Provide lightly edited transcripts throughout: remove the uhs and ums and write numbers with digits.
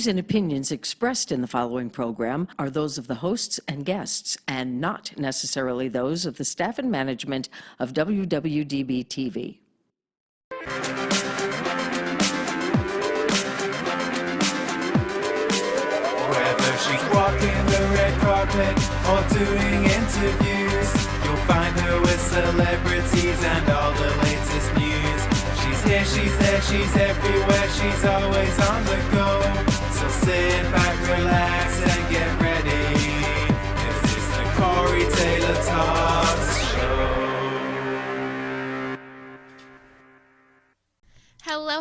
views and opinions expressed in the following program are those of the hosts and guests, and not necessarily those of the staff and management of WWDB-TV. Whether she's walking the red carpet or doing interviews, you'll find her with celebrities and all the latest news. She's here, she's there, she's everywhere, she's always on the go. So sit back, relax, and get ready, 'cause it's the Corey Taylor Talks Show.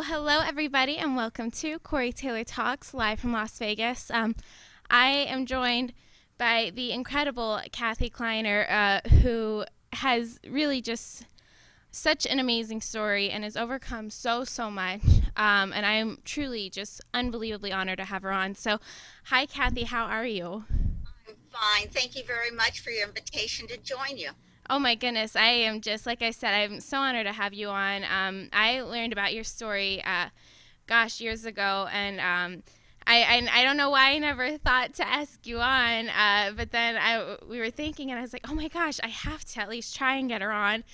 Hello, everybody, and welcome to Corey Taylor Talks, live from Las Vegas. I am joined by the incredible Kathy Kleiner, who has really just such an amazing story and has overcome so much. And I am truly just unbelievably honored to have her on. So, hi, Kathy, how are you? I'm fine. Thank you very much for your invitation to join you. Oh my goodness, I am just, like I said, I'm so honored to have you on. I learned about your story, years ago, and I don't know why I never thought to ask you on, but then we were thinking, and I was like, oh my gosh, I have to at least try and get her on.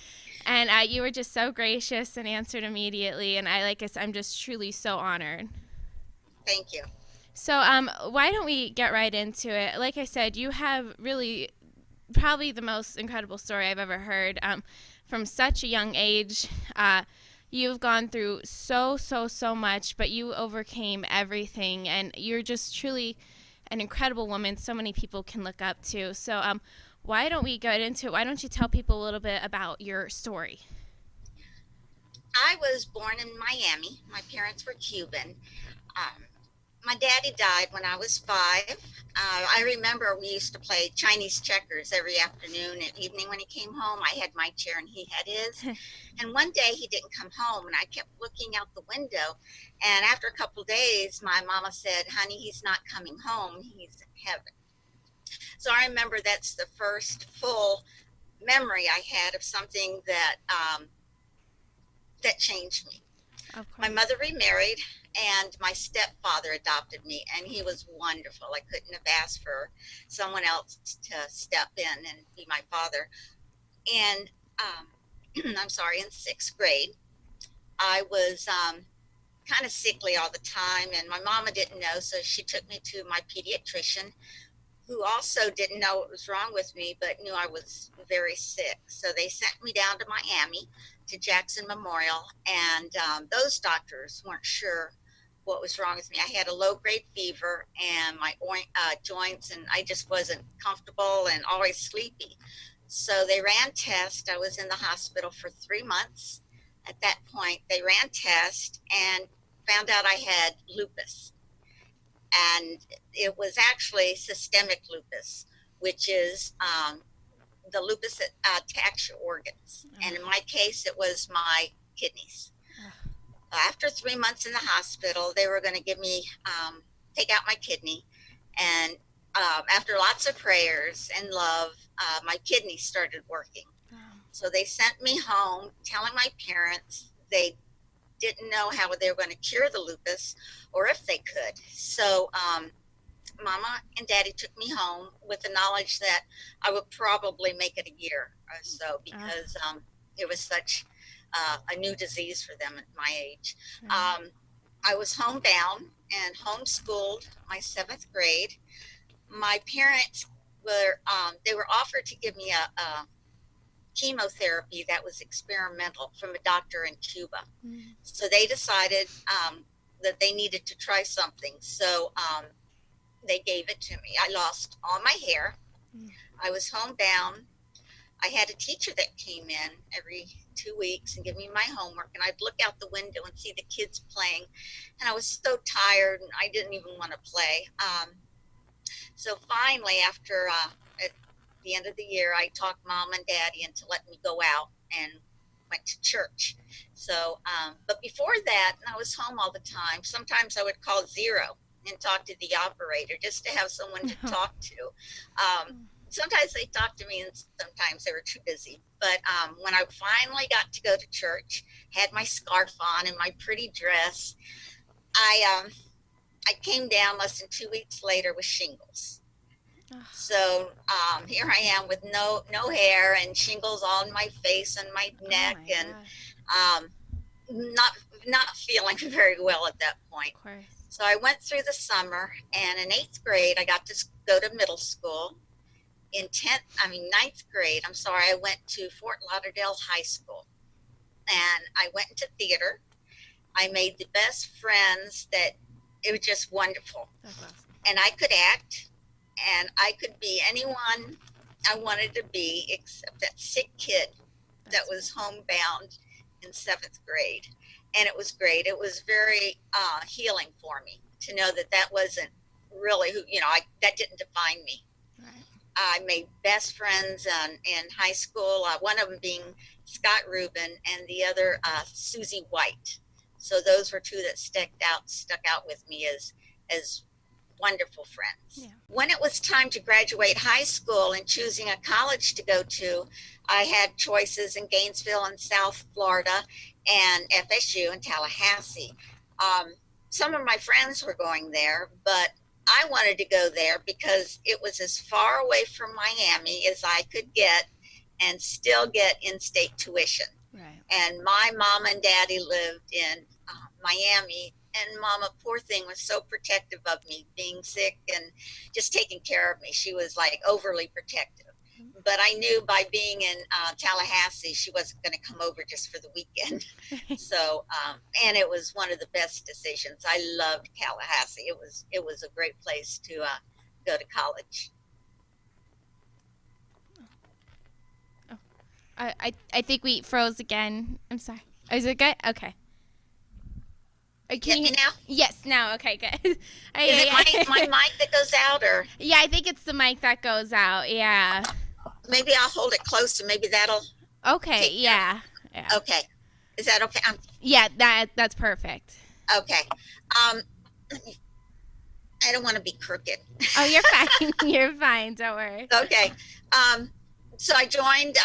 And you were just so gracious and answered immediately, and I'm just truly so honored. Thank you. So why don't we get right into it? Like I said, you have really probably the most incredible story I've ever heard. From such a young age, you've gone through so much, but you overcame everything, and you're just truly an incredible woman so many people can look up to. So why don't we get into it? Why don't you tell people a little bit about your story? I was born in Miami. My parents were Cuban. My daddy died when I was 5. I remember we used to play Chinese checkers every afternoon and evening when he came home. I had my chair and he had his. And one day he didn't come home, and I kept looking out the window. And after a couple of days, my mama said, honey, he's not coming home. He's in heaven. So I remember that's the first full memory I had of something that that changed me. Okay. My mother remarried, and my stepfather adopted me, and he was wonderful. I couldn't have asked for someone else to step in and be my father. And in 6th grade, I was kind of sickly all the time, and my mama didn't know, so she took me to my pediatrician, who also didn't know what was wrong with me, but knew I was very sick. So they sent me down to Miami to Jackson Memorial, and those doctors weren't sure what was wrong with me. I had a low-grade fever and my joints, and I just wasn't comfortable and always sleepy. So they ran tests. I was in the hospital for 3 months. At that point, they ran tests and found out I had lupus. And it was actually systemic lupus, which is the lupus that attacks your organs. And in my case, it was my kidneys. After 3 months in the hospital, they were going to give me, take out my kidney. And after lots of prayers and love, my kidneys started working. So they sent me home telling my parents they didn't know how they were going to cure the lupus or if they could. So Mama and Daddy took me home with the knowledge that I would probably make it a year or so, because it was such a new disease for them at my age. I was homebound and homeschooled my 7th grade. My parents were, they were offered to give me a chemotherapy that was experimental from a doctor in Cuba. So they decided that they needed to try something. So they gave it to me. I lost all my hair. I was homebound. I had a teacher that came in every 2 weeks and give me my homework, and I'd look out the window and see the kids playing, and I was so tired and I didn't even want to play. So finally, after at the end of the year, I talked Mom and Daddy into letting me go out and went to church. So, but before that, I was home all the time. Sometimes I would call 0 and talk to the operator just to have someone to talk to. Sometimes they talked to me and sometimes they were too busy. But when I finally got to go to church, had my scarf on and my pretty dress, I I came down less than 2 weeks later with shingles. Ugh. So here I am with no hair and shingles on my face and my neck, Oh my and gosh. um, not feeling very well at that point. Of course. So I went through the summer, and in 8th grade, I got to go to middle school. In ninth grade, I'm sorry, I went to Fort Lauderdale High School, and I went into theater. I made the best friends that it was just wonderful. That's awesome. And I could act, and I could be anyone I wanted to be except that sick kid that was homebound in 7th grade. And it was great. It was very healing for me to know that that wasn't really who, that didn't define me. Right. I made best friends in high school, one of them being Scott Rubin and the other Susie White. So those were two that stuck out with me as wonderful friends. Yeah. When it was time to graduate high school and choosing a college to go to, I had choices in Gainesville and South Florida and FSU in Tallahassee. Some of my friends were going there, but I wanted to go there because it was as far away from Miami as I could get and still get in-state tuition. Right. And my mom and daddy lived in Miami, and Mama, poor thing, was so protective of me being sick and just taking care of me. She was like overly protective. But I knew by being in Tallahassee, she wasn't going to come over just for the weekend. So, and it was one of the best decisions. I loved Tallahassee. It was a great place to go to college. I think we froze again. I'm sorry. Is it good? Okay. Can you now? Yes, now. Okay, good. Is it my mic that goes out, or? Yeah, I think it's the mic that goes out. Yeah. Maybe I'll hold it close, and maybe that'll. Okay. Yeah. Okay. Is that okay? Yeah, that's perfect. Okay. I don't want to be crooked. Oh, you're fine. You're fine. Don't worry. Okay. So I joined.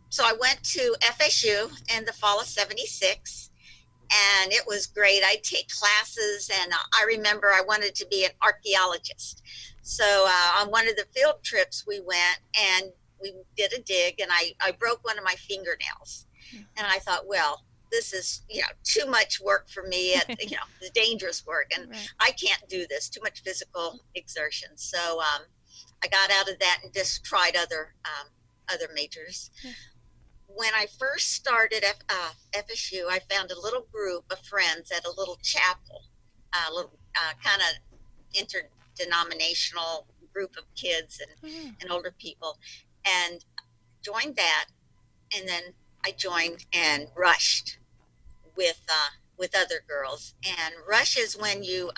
So I went to FSU in the fall of '76, and it was great. I'd take classes, and I remember I wanted to be an archaeologist. So on one of the field trips, we went and we did a dig, and I broke one of my fingernails. And I thought, well, this is, too much work for me, the dangerous work, and Right. I can't do this, too much physical exertion. So I got out of that and just tried other majors. Yeah. When I first started FSU, I found a little group of friends at a little chapel, a little kind of interdenominational group of kids and older people, and joined that. And then I joined and rushed with other girls. And rush is when you,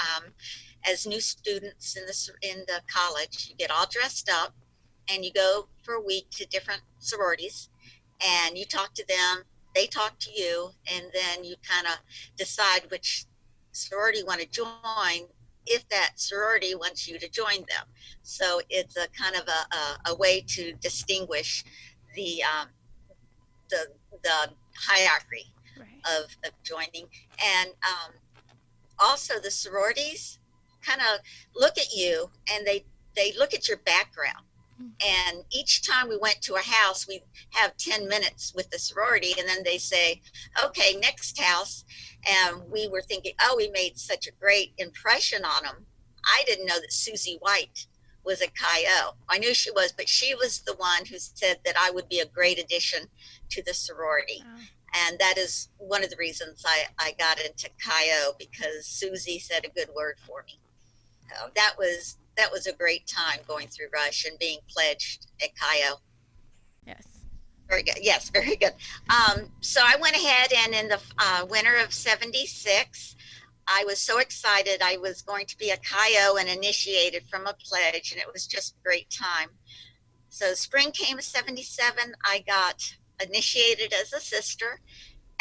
as new students in the college, you get all dressed up and you go for a week to different sororities. And you talk to them, they talk to you, and then you kind of decide which sorority you want to join if that sorority wants you to join them. So it's a kind of a way to distinguish the hierarchy Right. of joining. And also the sororities kind of look at you, and they look at your background. And each time we went to a house, we have 10 minutes with the sorority, and then they say, okay, next house. And we were thinking, oh, we made such a great impression on them. I didn't know that Susie White was a Chi-O. I knew she was, but she was the one who said that I would be a great addition to the sorority. Oh. And that is one of the reasons I got into Chi-O, because Susie said a good word for me. That was a great time going through Rush and being pledged at Chi-O. Yes. Very good. Yes, very good. So I went ahead, and in the winter of '76, I was so excited. I was going to be a Chi-O and initiated from a pledge, and it was just a great time. So spring came of '77. I got initiated as a sister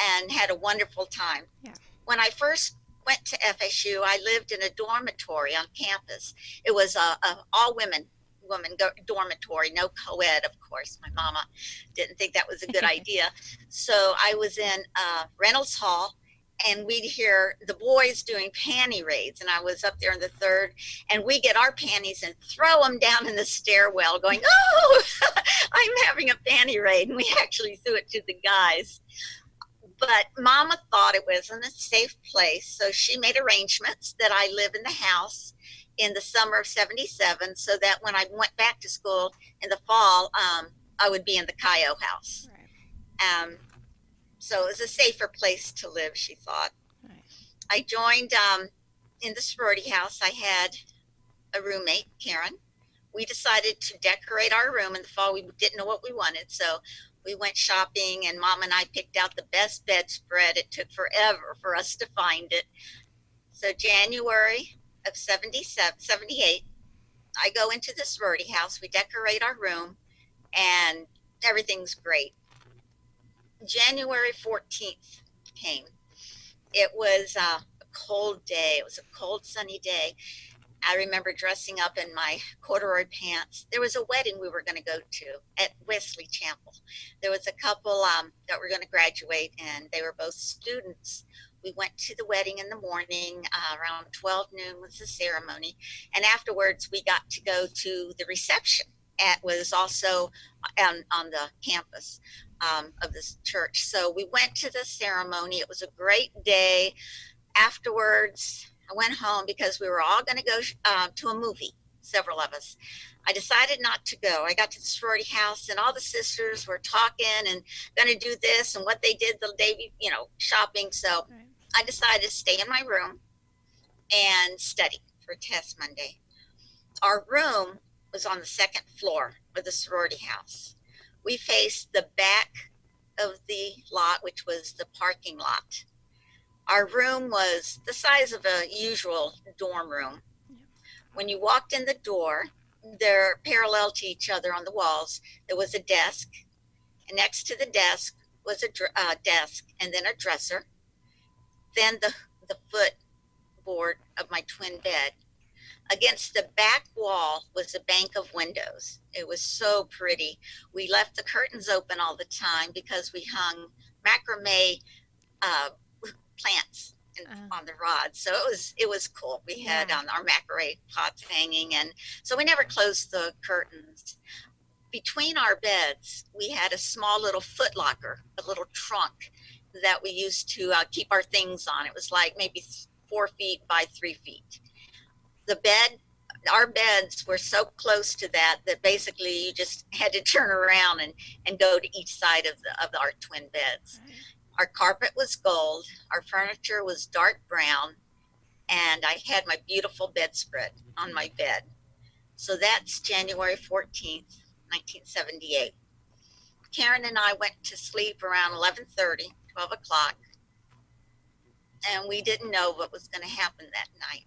and had a wonderful time. Yeah. When I first went to FSU, I lived in a dormitory on campus. It was a all women dormitory, no co-ed, of course. My mama didn't think that was a good idea. So I was in Reynolds Hall, and we'd hear the boys doing panty raids, and I was up there in the third, and we get our panties and throw them down in the stairwell going, oh, I'm having a panty raid, and we actually threw it to the guys. But Mama thought it wasn't a safe place, so she made arrangements that I live in the house in the summer of 77, so that when I went back to school in the fall, I would be in the Cayo house. Right. So it was a safer place to live, she thought. Right. I joined in the sorority house. I had a roommate, Karen. We decided to decorate our room in the fall. We didn't know what we wanted, so we went shopping, and Mom and I picked out the best bedspread. It took forever for us to find it. So January of 78, I go into the sorority house. We decorate our room, and everything's great. January 14th came. It was a cold day. It was a cold, sunny day. I remember dressing up in my corduroy pants. There was a wedding we were going to go to at Wesley Chapel. There was a couple that were going to graduate, and they were both students. We went to the wedding in the morning. Around 12 noon was the ceremony. And afterwards, we got to go to the reception. It was also on the campus of this church. So we went to the ceremony. It was a great day. Afterwards, I went home because we were all going to go to a movie, several of us. I decided not to go. I got to the sorority house, and all the sisters were talking and going to do this and what they did the day, shopping. So Right. I decided to stay in my room and study for test Monday. Our room was on the second floor of the sorority house. We faced the back of the lot, which was the parking lot. Our room was the size of a usual dorm room. When you walked in the door, they're parallel to each other on the walls. There was a desk, and next to the desk was a desk, and then a dresser. Then the footboard of my twin bed. Against the back wall was a bank of windows. It was so pretty. We left the curtains open all the time because we hung macrame plants on the rods. So it was cool. We had our macrame pots hanging, and so we never closed the curtains. Between our beds, we had a small little foot locker, a little trunk that we used to keep our things on. It was like maybe 4 feet by 3 feet. Our beds were so close to that basically you just had to turn around and go to each side of our twin beds. Right. Our carpet was gold. Our furniture was dark brown, and I had my beautiful bedspread on my bed. So that's January 14th, 1978. Karen and I went to sleep around 11:30, 12 o'clock, and we didn't know what was going to happen that night.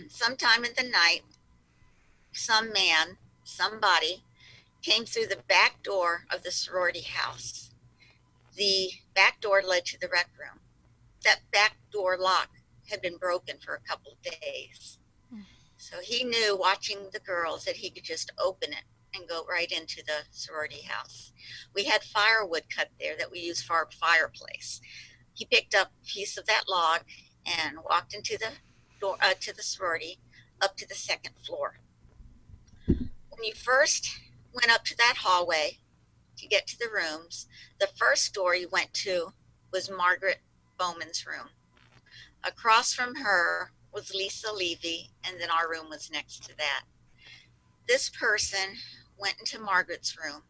Sometime in the night, somebody came through the back door of the sorority house. The back door led to the rec room. That back door lock had been broken for a couple of days. So he knew, watching the girls, that he could just open it and go right into the sorority house. We had firewood cut there that we used for our fireplace. He picked up a piece of that log and walked into the door to the sorority, up to the second floor. When you first went up to that hallway to get to the rooms, the first door you went to was Margaret Bowman's room. Across from her was Lisa Levy, and then our room was next to that. This person went into Margaret's room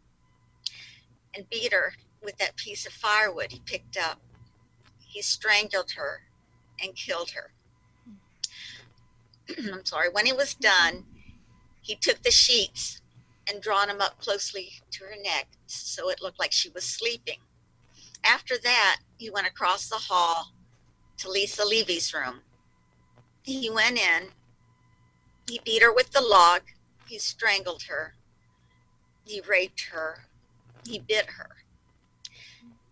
and beat her with that piece of firewood he picked up. He strangled her and killed her. I'm sorry. When he was done, he took the sheets and drawn them up closely to her neck so it looked like she was sleeping. After that, he went across the hall to Lisa Levy's room. He went in, he beat her with the log, he strangled her, he raped her, he bit her.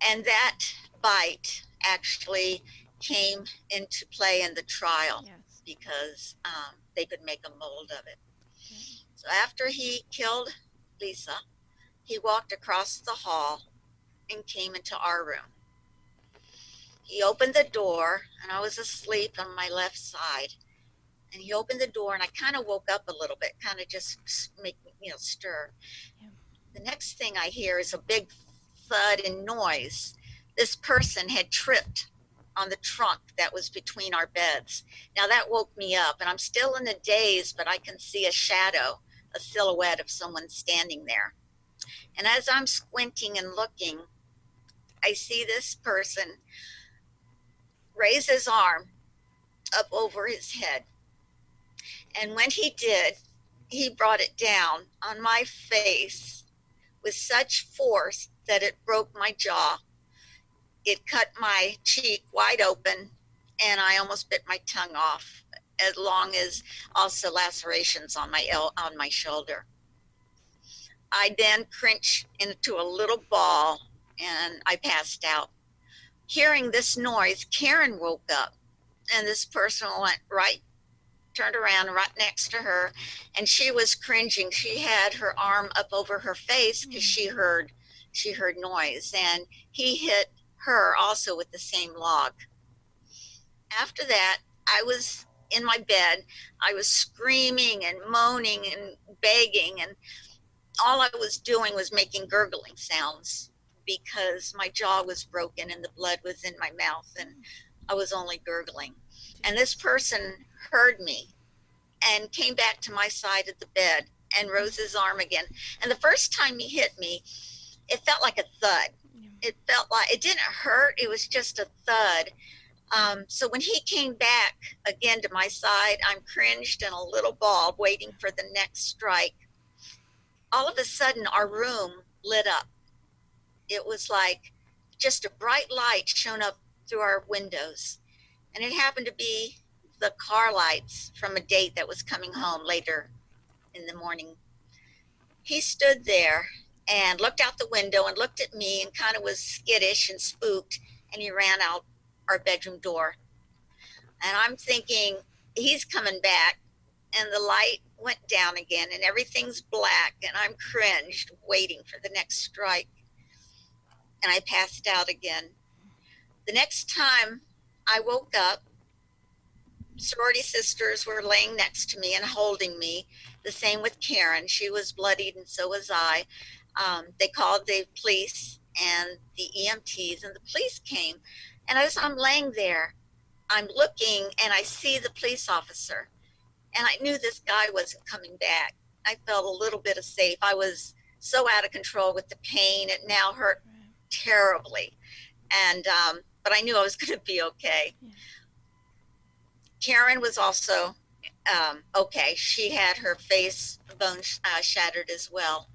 And that bite actually came into play in the trial. Yes. Because they could make a mold of it. So after he killed Lisa, he walked across the hall and came into our room. He opened the door, and I was asleep on my left side. And he opened the door, and I kind of woke up a little bit, kind of just make me, stir. Yeah. The next thing I hear is a big thud and noise. This person had tripped on the trunk that was between our beds. Now that woke me up, and I'm still in a daze, but I can see a shadow, a silhouette of someone standing there. And as I'm squinting and looking, I see this person raise his arm up over his head. And when he did, he brought it down on my face with such force that it broke my jaw. It cut my cheek wide open, and I almost bit my tongue off, as long as also lacerations on my shoulder. I then cringed into a little ball, and I passed out. Hearing this noise, Karen woke up, and this person turned around right next to her, and she was cringing. She had her arm up over her face because she heard noise, and he hit her also with the same log. After that, I was in my bed. I was screaming and moaning and begging, and all I was doing was making gurgling sounds because my jaw was broken and the blood was in my mouth, and I was only gurgling. And this person heard me and came back to my side of the bed and rose his arm again. And the first time he hit me, it felt like a thud. It felt like, it didn't hurt, it was just a thud. So when he came back again to my side, I'm cringed in a little ball waiting for the next strike. All of a sudden, our room lit up. It was like just a bright light shone up through our windows. And it happened to be the car lights from a date that was coming home later in the morning. He stood there and looked out the window and looked at me and kind of was skittish and spooked, and he ran out our bedroom door. And I'm thinking, he's coming back, and the light went down again and everything's black, and I'm cringed waiting for the next strike. And I passed out again. The next time I woke up, sorority sisters were laying next to me and holding me. The same with Karen. She was bloodied and so was I. They called the police and the EMTs, and the police came. And as I'm laying there, I'm looking and I see the police officer. And I knew this guy wasn't coming back. I felt a little bit of safe. I was so out of control with the pain. It now hurt terribly. And but I knew I was going to be okay. Yeah. Karen was also okay. She had her face bone shattered as well.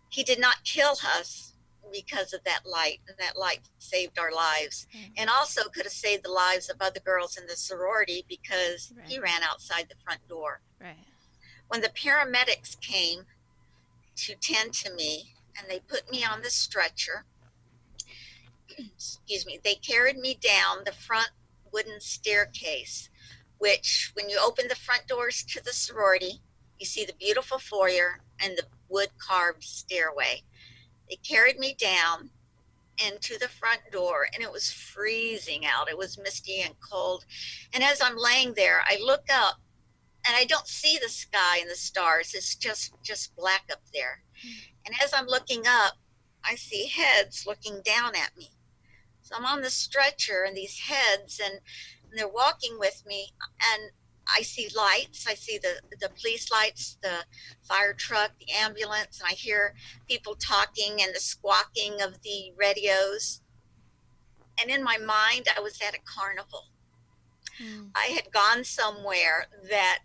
He did not kill us because of that light, and that light saved our lives. And also could have saved the lives of other girls in the sorority because he ran outside the front door. When the paramedics came to tend to me and they put me on the stretcher, excuse me, they carried me down the front wooden staircase, which when you open the front doors to the sorority, you see the beautiful foyer and the wood carved stairway. They carried me down into the front door, and it was freezing out. It was misty and cold. And as I'm laying there, I look up and I don't see the sky and the stars. It's just black up there. And as I'm looking up, I see heads looking down at me. So I'm on the stretcher and these heads, and they're walking with me, and I see lights. I see the police lights, the fire truck, the ambulance, and I hear people talking and the squawking of the radios. And in my mind, I was at a carnival. I had gone somewhere that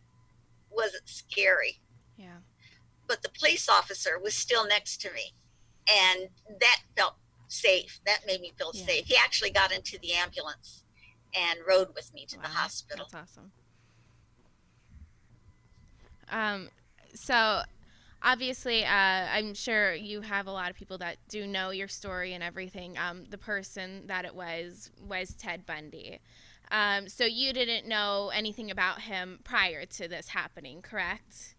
wasn't scary. Yeah. But the police officer was still next to me, and that felt safe. That made me feel safe. He actually got into the ambulance and rode with me to the hospital. That's awesome. So obviously, I'm sure you have a lot of people that do know your story and everything. The person that it was Ted Bundy. So you didn't know anything about him prior to this happening, correct?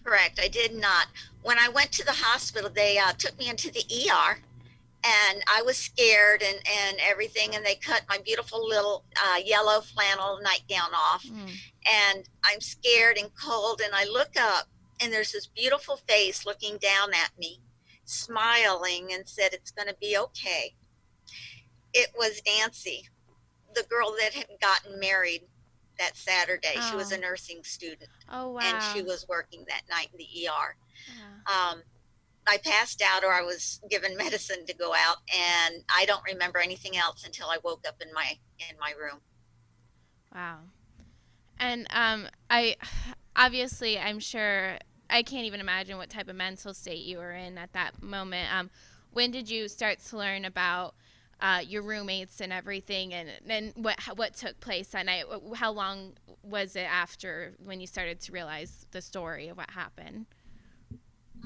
Correct. I did not. When I went to the hospital, they took me into the ER, and I was scared and everything. And they cut my beautiful little yellow flannel nightgown off. And I'm scared and cold. And I look up, and there's this beautiful face looking down at me, smiling, and said, "It's going to be okay." It was Nancy, the girl that had gotten married that Saturday. She was a nursing student. Oh, wow. And she was working that night in the ER. Wow. I passed out, or I was given medicine to go out, and I don't remember anything else until I woke up in my room. Wow. And I'm sure, I can't even imagine what type of mental state you were in at that moment. When did you start to learn about your roommates and everything, and what took place that night? How long was it after when you started to realize the story of what happened?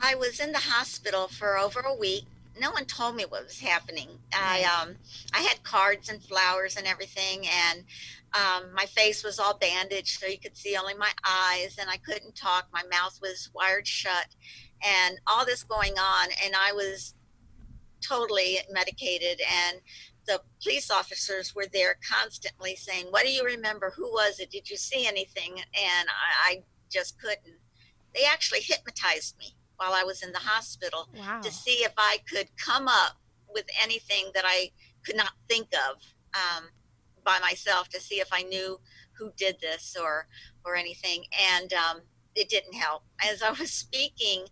I was in the hospital for over a week. No one told me what was happening. I had cards and flowers and everything, and my face was all bandaged, so you could see only my eyes, and I couldn't talk. My mouth was wired shut, and all this going on, and I was totally medicated. And the police officers were there constantly saying, "What do you remember? Who was it? Did you see anything?" And I just couldn't. They actually hypnotized me while I was in the hospital. Wow. To see if I could come up with anything that I could not think of by myself, to see if I knew who did this or anything. And it didn't help. As I was speaking,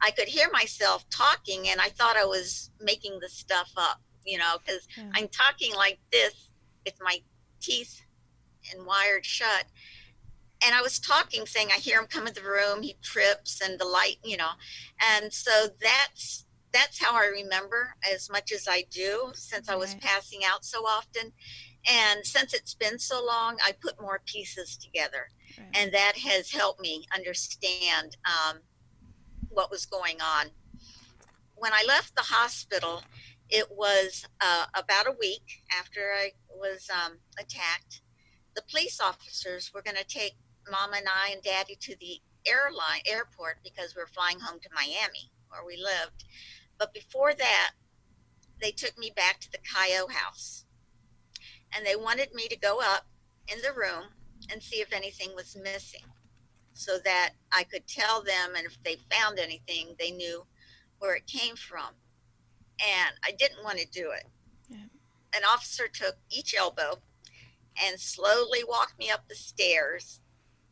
I could hear myself talking, and I thought I was making the stuff up, because I'm talking like this with my teeth and wired shut. And I was talking, saying, I hear him come in the room, he trips, and the light, And so that's how I remember as much as I do, since I was passing out so often. And since it's been so long, I put more pieces together. And that has helped me understand what was going on. When I left the hospital, it was about a week after I was attacked. The police officers were going to take Mama and I and Daddy to the airport, because we were flying home to Miami, where we lived. But before that, they took me back to the Cayo house, and they wanted me to go up in the room and see if anything was missing, so that I could tell them, and if they found anything, they knew where it came from. And I didn't want to do it. An officer took each elbow and slowly walked me up the stairs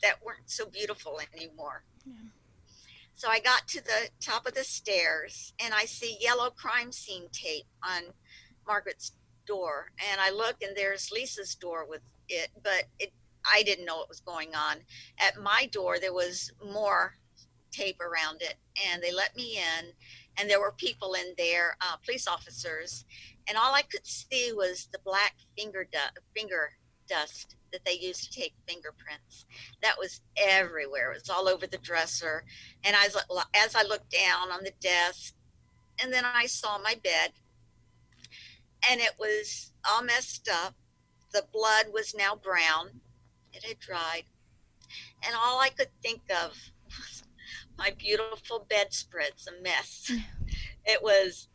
that weren't so beautiful anymore. So I got to the top of the stairs, and I see yellow crime scene tape on Margaret's door. And I look, and there's Lisa's door with it, but I didn't know what was going on. At my door, there was more tape around it, and they let me in, and there were people in there, police officers, and all I could see was the black finger dust that they used to take fingerprints. That was everywhere. It was all over the dresser. And as I looked down on the desk, and then I saw my bed, and it was all messed up. The blood was now brown. It had dried. And all I could think of was my beautiful bedspread's a mess. It was,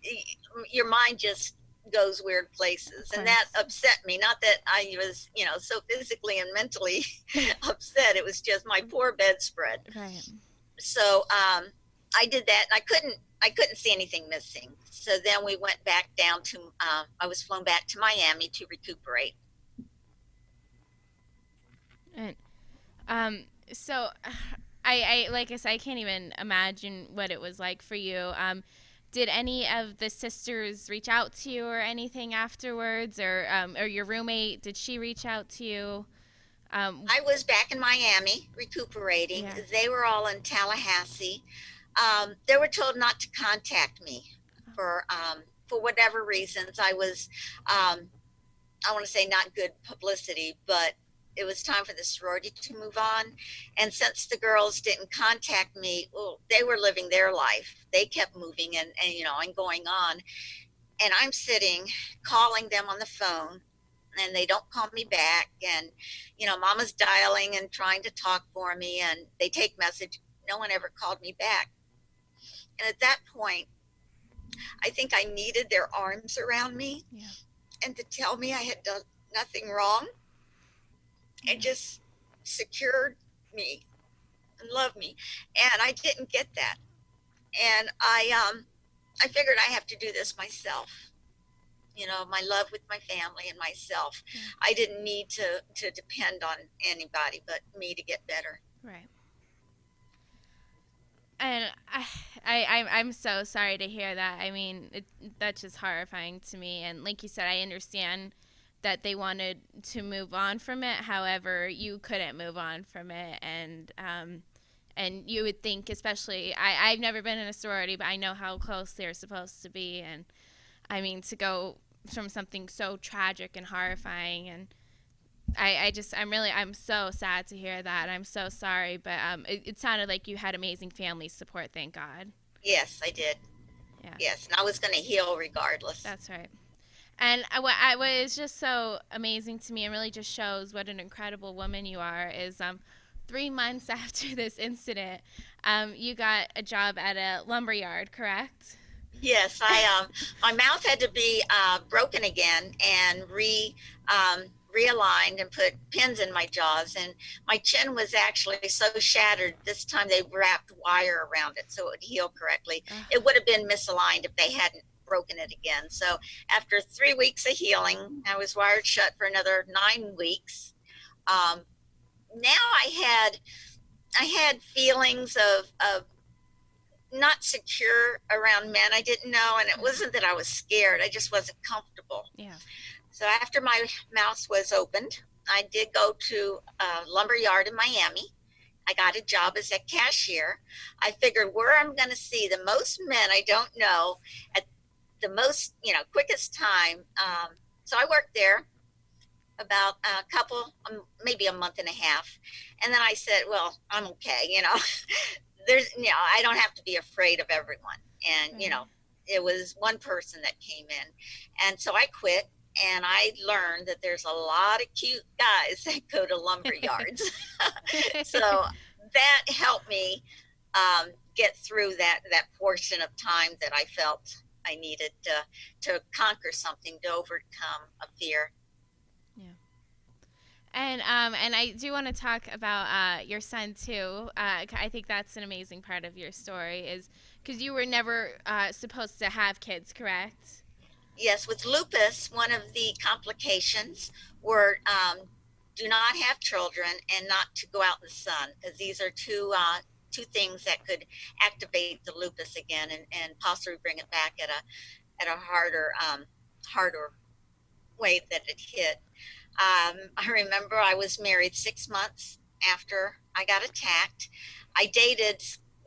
your mind just goes weird places, and that upset me. Not that I was, so physically and mentally upset. It was just my poor bedspread. So I did that, and I couldn't see anything missing. So then we went back down to, I was flown back to Miami to recuperate. And so I like I said, I can't even imagine what it was like for you. Did any of the sisters reach out to you or anything afterwards, or your roommate, did she reach out to you? I was back in Miami recuperating. They were all in Tallahassee. They were told not to contact me for whatever reasons. I was, I want to say, not good publicity, but it was time for the sorority to move on. And since the girls didn't contact me, well, they were living their life. They kept moving and going on. And I'm sitting calling them on the phone, and they don't call me back. And, Mama's dialing and trying to talk for me, and they take message. No one ever called me back. And at that point, I think I needed their arms around me Yeah. and to tell me I had done nothing wrong and just secured me and loved me. And I didn't get that. And I figured I have to do this myself. You know, my love with my family and myself. Yeah. I didn't need to depend on anybody but me to get better. Right. And I'm so sorry to hear that. I mean, that's just horrifying to me. And like you said, I understand that they wanted to move on from it. However, you couldn't move on from it. And you would think, especially, I've never been in a sorority, but I know how close they're supposed to be. And I mean, to go from something so tragic and horrifying, and I'm so sad to hear that. I'm so sorry, but it sounded like you had amazing family support, thank God. Yes, I did. Yeah. Yes, and I was going to heal regardless. That's right. And what is just so amazing to me and really just shows what an incredible woman you are is 3 months after this incident, you got a job at a lumber yard, correct? Yes, my mouth had to be broken again and realigned and put pins in my jaws, and my chin was actually so shattered. This time they wrapped wire around it so it would heal correctly. It would have been misaligned if they hadn't broken it again. So after 3 weeks of healing, I was wired shut for another 9 weeks. Now I had feelings of not secure around men I didn't know, and it wasn't that I was scared, I just wasn't comfortable. Yeah. So after my mouth was opened, I did go to a lumber yard in Miami. I got a job as a cashier. I figured where I'm going to see the most men I don't know at the most, quickest time. So I worked there about a couple, maybe a month and a half. And then I said, well, I'm okay. I don't have to be afraid of everyone. And, it was one person that came in. And so I quit. And I learned that there's a lot of cute guys that go to lumber yards. So that helped me get through that portion of time that I felt I needed to conquer something, to overcome a fear. Yeah. And I do want to talk about your son too. I think that's an amazing part of your story, is because you were never supposed to have kids, correct? Yes, with lupus, one of the complications were do not have children and not to go out in the sun, because these are two things that could activate the lupus again and possibly bring it back at a harder way that it hit. I remember I was married 6 months after I got attacked. I dated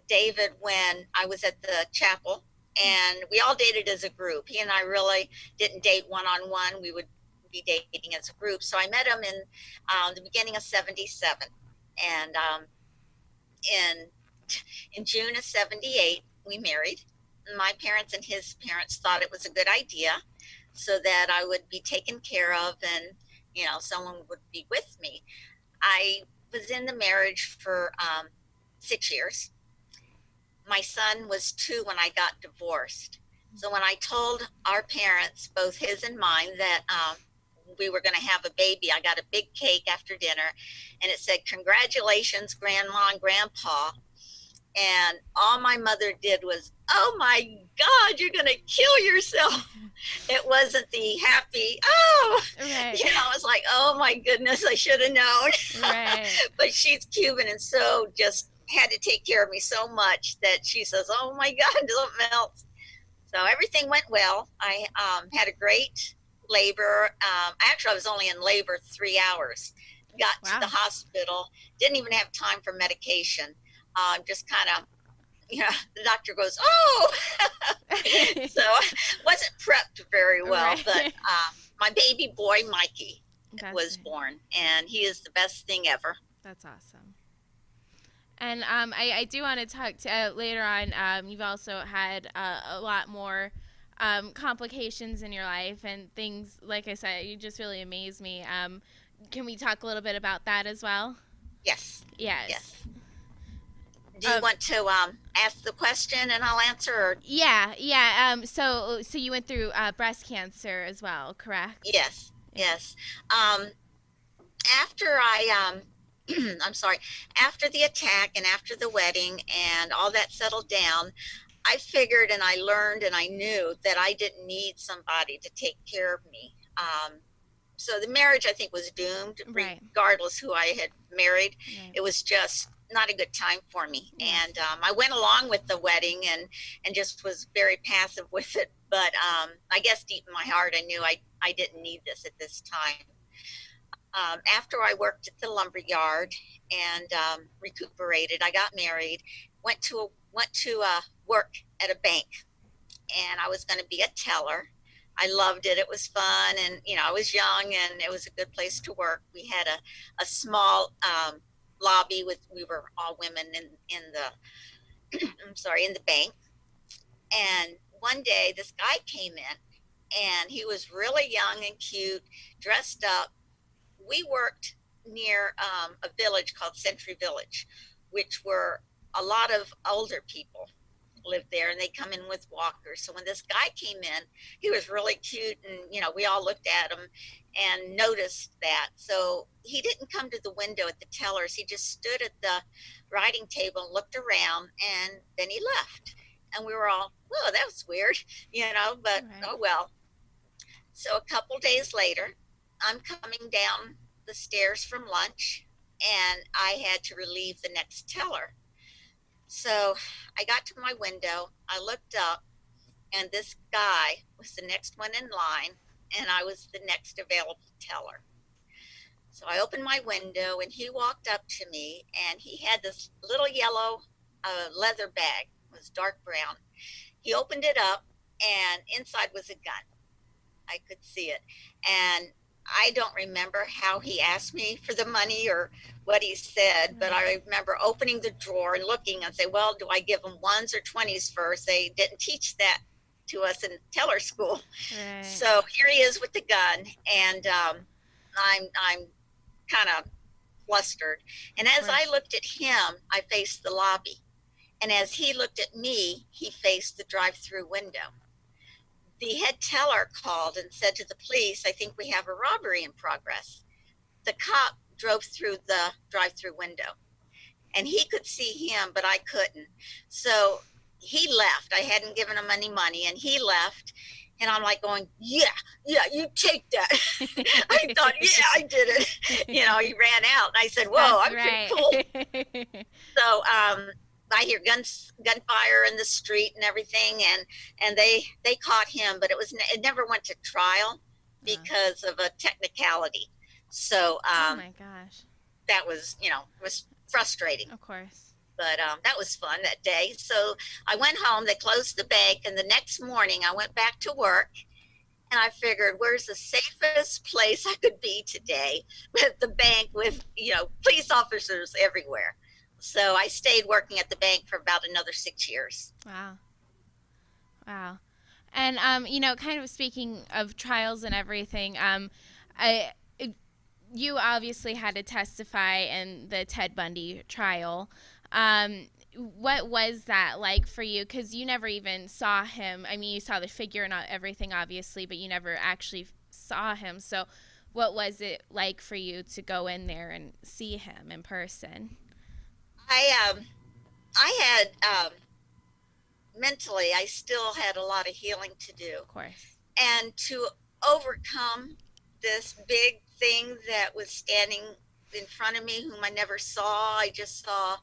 David when I was at the chapel, and we all dated as a group. He and I really didn't date one-on-one. We would be dating as a group. So I met him in the beginning of 77. And in June of 78, we married. My parents and his parents thought it was a good idea so that I would be taken care of and, someone would be with me. I was in the marriage for 6 years. My son was 2 when I got divorced. So when I told our parents, both his and mine, that we were going to have a baby, I got a big cake after dinner, and it said, "Congratulations, Grandma and Grandpa." And all my mother did was, "Oh my God, you're going to kill yourself." It wasn't the happy, Right. I was like, oh my goodness, I should have known. Right. But she's Cuban, and so just had to take care of me so much that she says, "Oh my God, something else." So everything went well. I had a great labor. Actually, I was only in labor 3 hours. Got to the hospital, didn't even have time for medication. Just kind of, the doctor goes, "Oh." So wasn't prepped very well, Right. but my baby boy, Mikey, was born, and he is the best thing ever. That's awesome. And I do want to talk to later on. You've also had a lot more complications in your life and things. Like I said, you just really amaze me. Can we talk a little bit about that as well? Yes. Yes. Yes. Do you Um, want to ask the question and I'll answer? Or? yeah. So you went through breast cancer as well, correct? Yes, yes. Um, after I I'm sorry, after the attack and after the wedding and all that settled down, I figured and I learned and I knew that I didn't need somebody to take care of me. So the marriage, I think, was doomed, Right. regardless who I had married. Right. It was just not a good time for me. Yes. And I went along with the wedding and just was very passive with it. But I guess deep in my heart, I knew I didn't need this at this time. After I worked at the lumber yard and recuperated, I got married, went to work at a bank, and I was going to be a teller. I loved it. It was fun, and I was young, and it was a good place to work. We had a small lobby with we were all women in the I'm sorry, in the bank. And one day, this guy came in, and he was really young and cute, dressed up. We worked near a village called Century Village, which were a lot of older people lived there, and they come in with walkers. So when this guy came in, he was really cute, and we all looked at him and noticed that. So he didn't come to the window at the tellers. He just stood at the writing table and looked around, and then he left. And we were all, "Whoa, that was weird," but Right. oh well. So a couple days later, I'm coming down the stairs from lunch, and I had to relieve the next teller. So I got to my window, I looked up, and this guy was the next one in line, and I was the next available teller. So I opened my window, and he walked up to me, and he had this little yellow leather bag. It was dark brown. He opened it up, and inside was a gun. I could see it. And I don't remember how he asked me for the money or what he said, but I remember opening the drawer and looking and say, well, do I give them ones or 20s first? They didn't teach that to us in teller school. Right. So here he is with the gun, and I'm kind of flustered. And as I looked at him, I faced the lobby. And as he looked at me, he faced the drive-through window. The head teller called and said to the police, I think we have a robbery in progress. The cop drove through the drive-through window, and he could see him, but I couldn't. So he left. I hadn't given him any money, and he left. And I'm like going, yeah, you take that. I thought, yeah, I did it. He ran out, and I said, whoa, That's I'm right. pretty cool. So I hear gunfire in the street and everything, and they caught him, but it never went to trial because of a technicality. So Oh my gosh. that was was frustrating. Of course. But that was fun that day. So I went home. They closed the bank, and the next morning I went back to work, and I figured, where's the safest place I could be today? With the bank, with police officers everywhere. So I stayed working at the bank for about another 6 years. Wow. Wow. And kind of speaking of trials and everything, you obviously had to testify in the Ted Bundy trial. What was that like for you? Because you never even saw him. I mean, you saw the figure and everything, obviously, but you never actually saw him. So what was it like for you to go in there and see him in person? I had mentally, I still had a lot of healing to do. Of course. And to overcome this big thing that was standing in front of me, whom I never saw, I just saw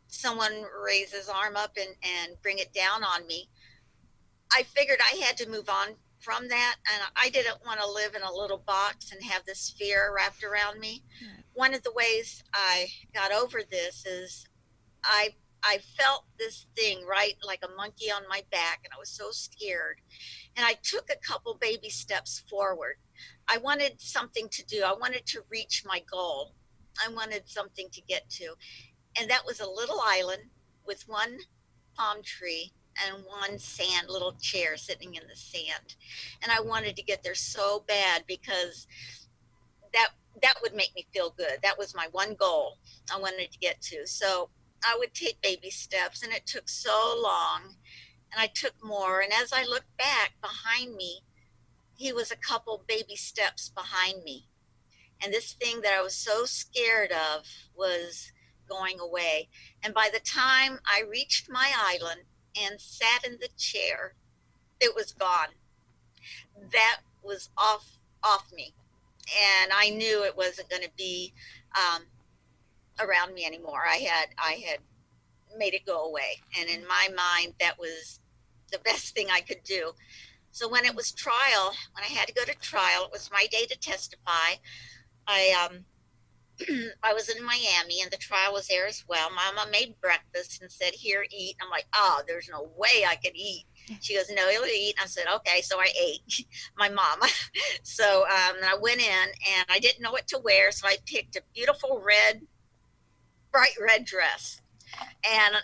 someone raise his arm up and bring it down on me. I figured I had to move on from that, and I didn't want to live in a little box and have this fear wrapped around me. Right. One of the ways I got over this is I felt this thing right like a monkey on my back, and I was so scared. And I took a couple baby steps forward. I wanted something to do. I wanted to reach my goal. I wanted something to get to. And that was a little island with one palm tree and one little chair sitting in the sand. And I wanted to get there so bad because that would make me feel good. That was my one goal I wanted to get to. So I would take baby steps, and it took so long, and I took more. And as I looked back behind me, he was a couple baby steps behind me. And this thing that I was so scared of was going away. And by the time I reached my island and sat in the chair, it was gone. That was off me. And I knew it wasn't going to be around me anymore. I had made it go away. And in my mind, that was the best thing I could do. So when it was trial, when I had to go to trial, it was my day to testify. I I was in Miami, and the trial was there as well. Mama made breakfast and said, "Here, eat." I'm like, "Oh, there's no way I could eat." She goes, "No, you'll eat." I said, "Okay." So I ate. My mama. So I went in, and I didn't know what to wear, so I picked a beautiful bright red dress. And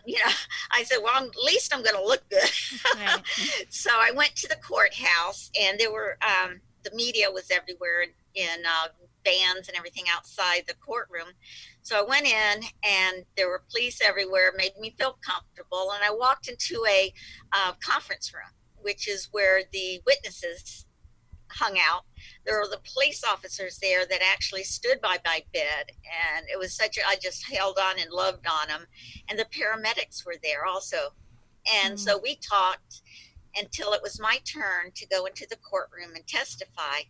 I said, "Well, at least I'm going to look good." Right. So I went to the courthouse, and there were the media was everywhere in bands and everything outside the courtroom. So I went in, and there were police everywhere, made me feel comfortable. And I walked into a conference room, which is where the witnesses hung out. There were the police officers there that actually stood by my bed, and it was I just held on and loved on them. And the paramedics were there also. And so we talked until it was my turn to go into the courtroom and testify.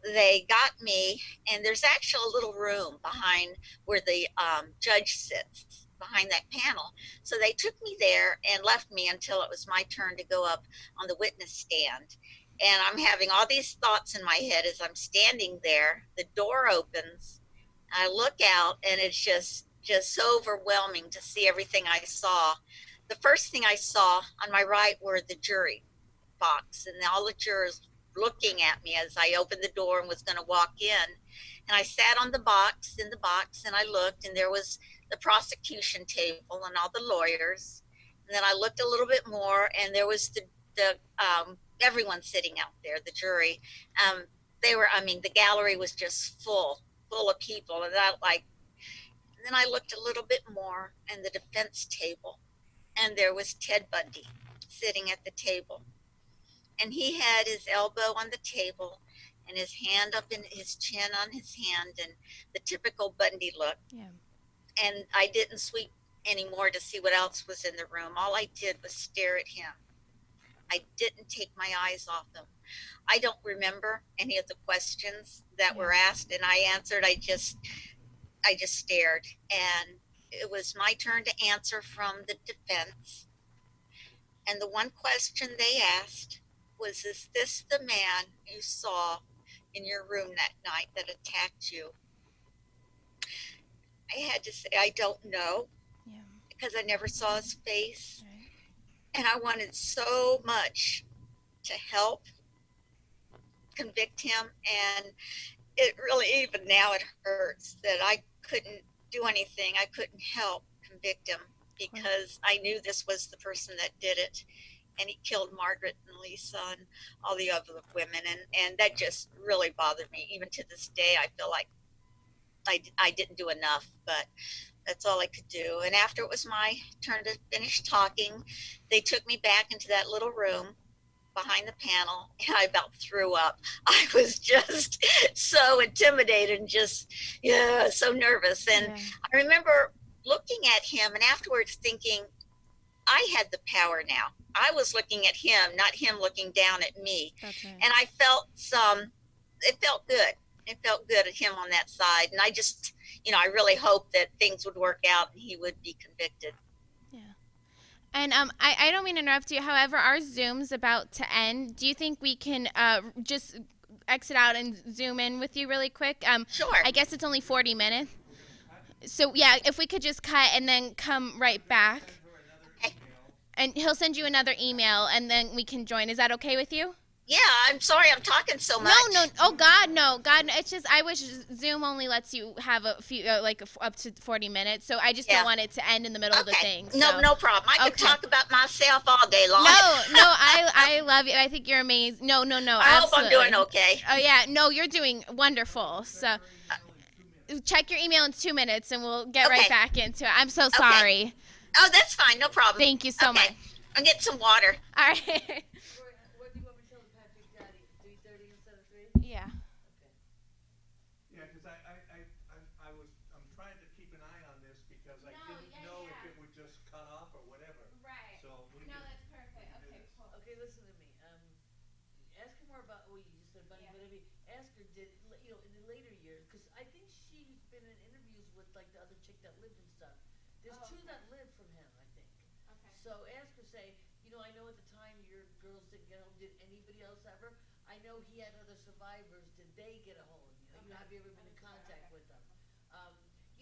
They got me, and there's actually a little room behind where the judge sits, behind that panel. So they took me there and left me until it was my turn to go up on the witness stand. And I'm having all these thoughts in my head as I'm standing there. The door opens, I look out, and it's just so overwhelming to see everything I saw. The first thing I saw on my right were the jury box, and all the jurors looking at me as I opened the door and was going to walk in. And I sat on in the box, and I looked, and there was the prosecution table and all the lawyers. And then I looked a little bit more, and there was the everyone sitting out there, the jury. The gallery was just full of people. And then I looked a little bit more, and the defense table, and there was Ted Bundy sitting at the table. And he had his elbow on the table and his hand up in his chin on his hand, and the typical Bundy look. Yeah. And I didn't sweep anymore to see what else was in the room. All I did was stare at him. I didn't take my eyes off him. I don't remember any of the questions that were asked, and I answered. I just stared, and it was my turn to answer from the defense. And the one question they asked was, "Is this the man you saw in your room that night that attacked you?" I had to say, I don't know, because I never saw his face. Right. And I wanted so much to help convict him. And it really, even now, it hurts that I couldn't do anything. I couldn't help convict him, because I knew this was the person that did it. And he killed Margaret and Lisa and all the other women. And that just really bothered me. Even to this day, I feel like I didn't do enough, but that's all I could do. And after it was my turn to finish talking, they took me back into that little room behind the panel, and I about threw up. I was just so intimidated and just, so nervous. And I remember looking at him, and afterwards thinking, I had the power now. I was looking at him, not him looking down at me. That's right. And I felt it felt good. It felt good at him on that side. And I just, I really hoped that things would work out and he would be convicted. Yeah. And I don't mean to interrupt you. However, our Zoom's about to end. Do you think we can just exit out and Zoom in with you really quick? Sure. I guess it's only 40 minutes. So, yeah, if we could just cut and then come right back. And he'll send you another email, and then we can join. Is that okay with you? Yeah, I'm sorry I'm talking so much. No. Oh, God, no. God, no. It's just I wish Zoom only lets you have a few, up to 40 minutes. So I just don't want it to end in the middle of the thing. So. No problem. I could talk about myself all day long. No, I love you. I think you're amazing. No. I hope I'm doing okay. Oh, yeah. No, you're doing wonderful. So. check your email in 2 minutes, and we'll get Okay. right back into it. I'm so sorry. Oh, that's fine. No problem. Thank you so much. I'll get some water. All right. What do you want me to tell Patrick Daddy? 3:30 instead of 3? Yeah. Yeah, because I'm trying to keep an eye on this because I didn't know if it would just cut off or whatever. Right. So we No, can that's perfect. do Okay, this. cool. Okay, listen to me. Ask her more about what you just said, Bundy, Yeah. but I mean, ask her, in the later years, because I think she's been in interviews with, like, the other chick that lived and stuff. There's two that lived from him, I think. Okay. So ask her, say, I know at the time your girls didn't get home. Did anybody else ever? I know he had other survivors. Did they get a hold of you? Have you ever been in contact with them?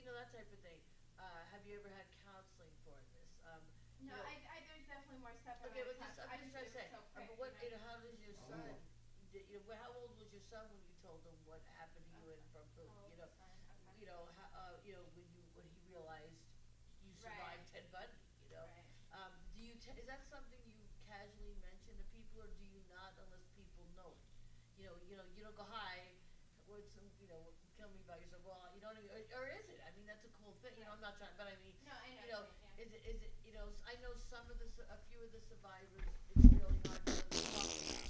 That type of thing. Have you ever had counseling for this? No, there's definitely more stuff. Okay, but I'm just trying to say. But what? How does your son? How old was your son when you told him what happened to you and from who? When he realized you survived Ted Bundy? Is that something you casually mention to people, or do you not, unless people know it? You don't go, hi, what's some, tell me about yourself. Well, you know what I mean? Or is it? I mean, that's a cool thing. I'm not trying, but I mean, No, I know. is it? I know a few of the survivors. It's really hard for them to talk about.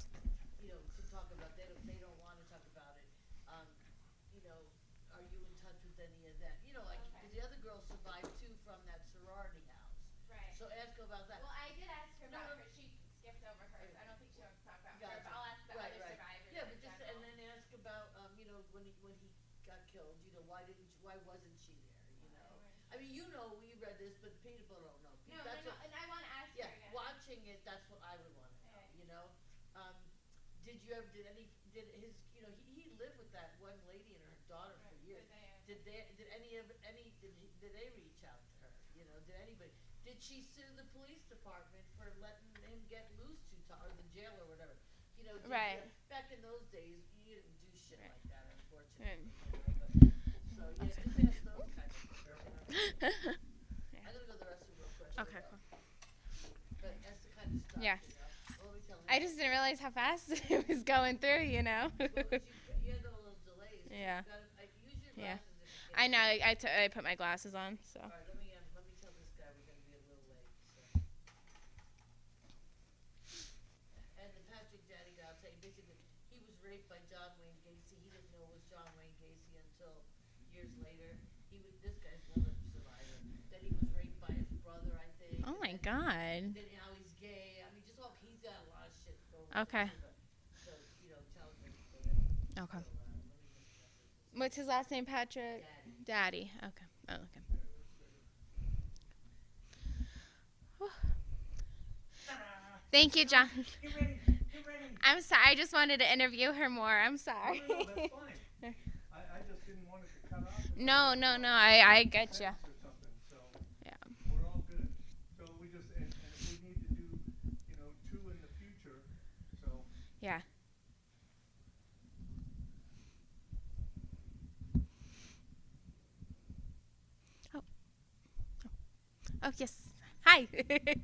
To talk about. They don't want to talk about it. Are you in touch with any of that? Because the other girl survived too from that sorority house. Right. So ask her about that. Well, I did ask her about No, her. She skipped over hers. I don't think she wants to talk about her, Gotcha. but I'll ask the Right, other right. survivors. Yeah, in but just general. and then ask about when he got killed. Why wasn't she there? I mean, we read this, but people don't know. No, That's no, and I want to ask Yeah, her again. watching it, that's what I would want to know. He lived with that one lady and her daughter for years. Did they reach out to her? Did anybody? Did she sue the police department for letting him get loose or the jail or whatever? Right. Back in those days, you didn't do shit like that, unfortunately. Right. So yeah, just ask those kind of questions. I'm gonna go to the restroom real quick. Okay, cool. But that's the kind of stuff. Yeah. What were we telling I just didn't realize how fast it was going through, Well, 'cause you had a little delays. Yeah. Use your Yeah. glasses if you I can. know. I put my glasses on, so. All right, let me tell this guy we're gonna be a little late. So. And the Patrick Daddy, I'll tell you, basically, he was raped by John Wayne Gacy. He didn't know it was John Wayne Gacy until years later. This guy's another survivor. Then he was raped by his brother, I think. Oh my and God. Then now he's gay. I mean, he's got a lot of shit going on. Okay. So, tell him. Okay. So, let me just What's his last name, Patrick? Daddy. Daddy. Okay. Oh, okay. Whew. Thank you, John. Get ready. Get ready. I'm sorry. I just wanted to interview her more. I'm sorry. No, that's fine. I just didn't want it to cut off. No. I get you. Or something, so Yeah. we're all good. So we just and if we need to do two in the future, so Yeah. Oh, yes. Hi.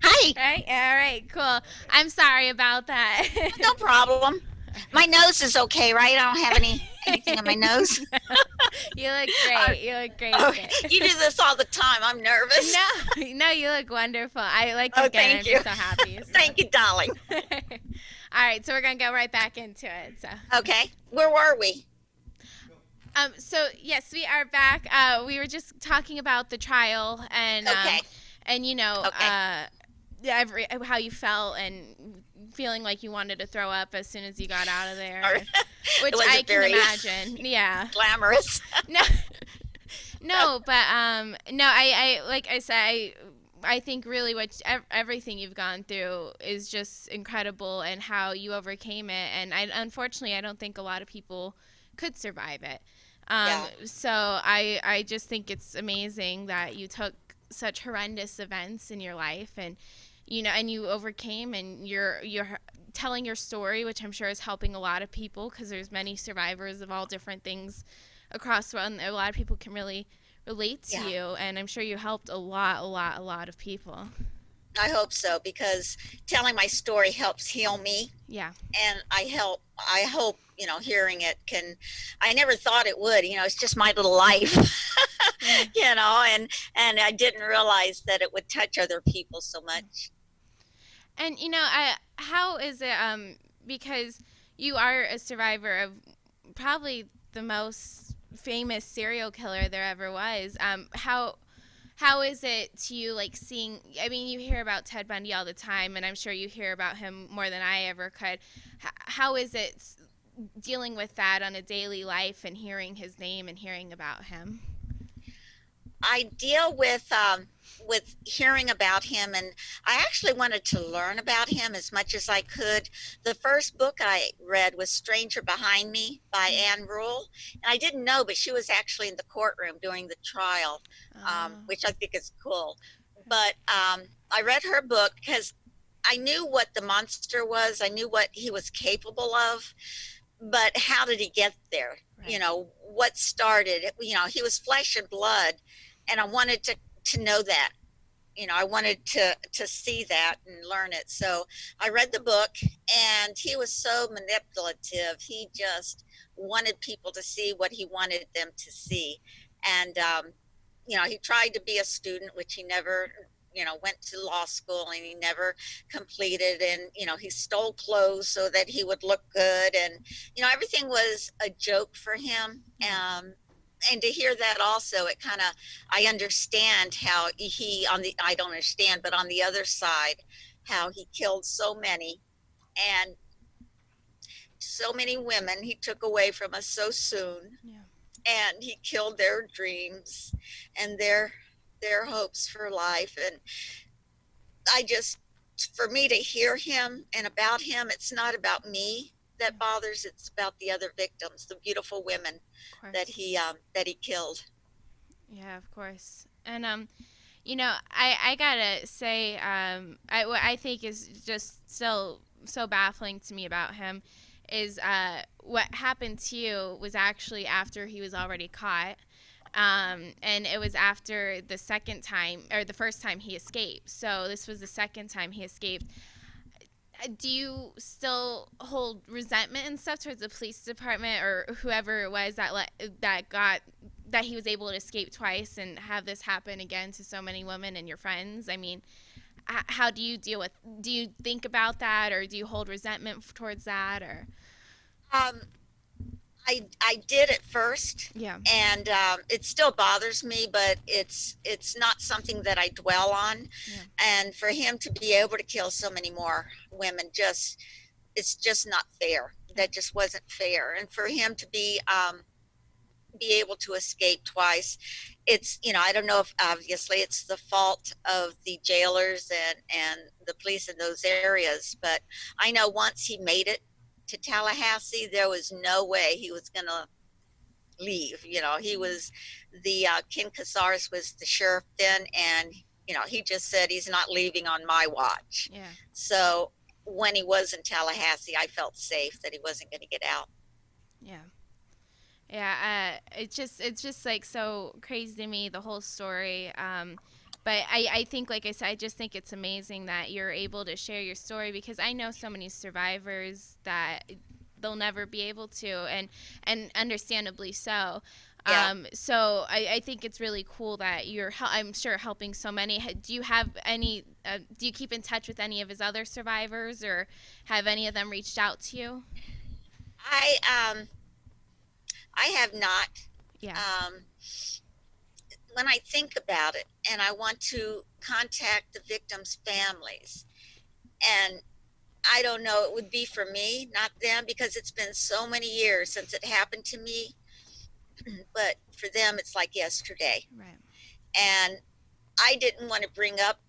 Hi. Right? All right, cool. I'm sorry about that. No problem. My nose is okay, right? I don't have anything on my nose. You look great. You look great. Oh, today. you do this all the time. I'm nervous. No, you look wonderful. I like you Oh, again. thank I'm you. just so happy. So. Thank you, darling. All right, so we're gonna go right back into it. So. Okay. Where were we? So yes, we are back. We were just talking about the trial and Okay. and Okay. how you felt and feeling like you wanted to throw up as soon as you got out of there, Or- which was I it can very imagine. Yeah. Glamorous. No, no, but no. I like I said, I think really everything you've gone through is just incredible, and how you overcame it. And unfortunately, I don't think a lot of people could survive it. Yeah. So I just think it's amazing that you took such horrendous events in your life, and you overcame, and you're telling your story, which I'm sure is helping a lot of people, because there's many survivors of all different things across the world, and a lot of people can really relate to Yeah. you, and I'm sure you helped a lot of people. I hope so, because telling my story helps heal me, Yeah. and I hope, hearing it can, I never thought it would, it's just my little life. Yeah. And I didn't realize that it would touch other people so much. And how is it because you are a survivor of probably the most famous serial killer there ever was. How is it to you, like, seeing, I mean, you hear about Ted Bundy all the time, and I'm sure you hear about him more than I ever could. How is it dealing with that on a daily life and hearing his name and hearing about him? I deal with hearing about him, and I actually wanted to learn about him as much as I could. The first book I read was Stranger Behind Me by Anne Rule, and I didn't know, but she was actually in the courtroom during the trial, which I think is cool. But I read her book because I knew what the monster was. I knew what he was capable of, but how did he get there? Right. What started? He was flesh and blood, and I wanted to know that. I wanted to see that and learn it. So I read the book, and he was so manipulative. He just wanted people to see what he wanted them to see, and he tried to be a student, which he never. Went to law school, and he never completed. And he stole clothes so that he would look good, and everything was a joke for him. And to hear that also, it kind of, I understand how he on the I don't understand, but on the other side, how he killed so many, and so many women he took away from us so soon. Yeah. And he killed their dreams and their hopes for life. And I just, for me to hear him and about him, it's not about me that bothers. It's about the other victims, the beautiful women Of course. that he killed. Yeah, of course. And I gotta say, what I think is just still so baffling to me about him is what happened to you was actually after he was already caught. And it was after the second time, or the first time he escaped. So this was the second time he escaped. Do you still hold resentment and stuff towards the police department or whoever it was that he was able to escape twice and have this happen again to so many women and your friends? I mean, how do you deal with? Do you think about that, or do you hold resentment towards that, or? Um, I did at first, Yeah. and it still bothers me, but it's not something that I dwell on. Yeah. And for him to be able to kill so many more women, it's just not fair. That just wasn't fair. And for him to be able to escape twice, it's, I don't know if obviously it's the fault of the jailers and the police in those areas, but I know once he made it to Tallahassee, there was no way he was going to leave. He was Ken Casares was the sheriff then, and he just said he's not leaving on my watch. Yeah. So when he was in Tallahassee, I felt safe that he wasn't going to get out. Yeah. Yeah, it's just like so crazy to me, the whole story. But I think, like I said, I just think it's amazing that you're able to share your story, because I know so many survivors that they'll never be able to, and understandably so. Yeah. So I think it's really cool that you're, I'm sure, helping so many. Do you have any, do you keep in touch with any of his other survivors, or have any of them reached out to you? I have not. Yeah. When I think about it, and I want to contact the victims' families, and I don't know, it would be for me, not them, because it's been so many years since it happened to me. But for them, it's like yesterday. Right. And I didn't want to bring up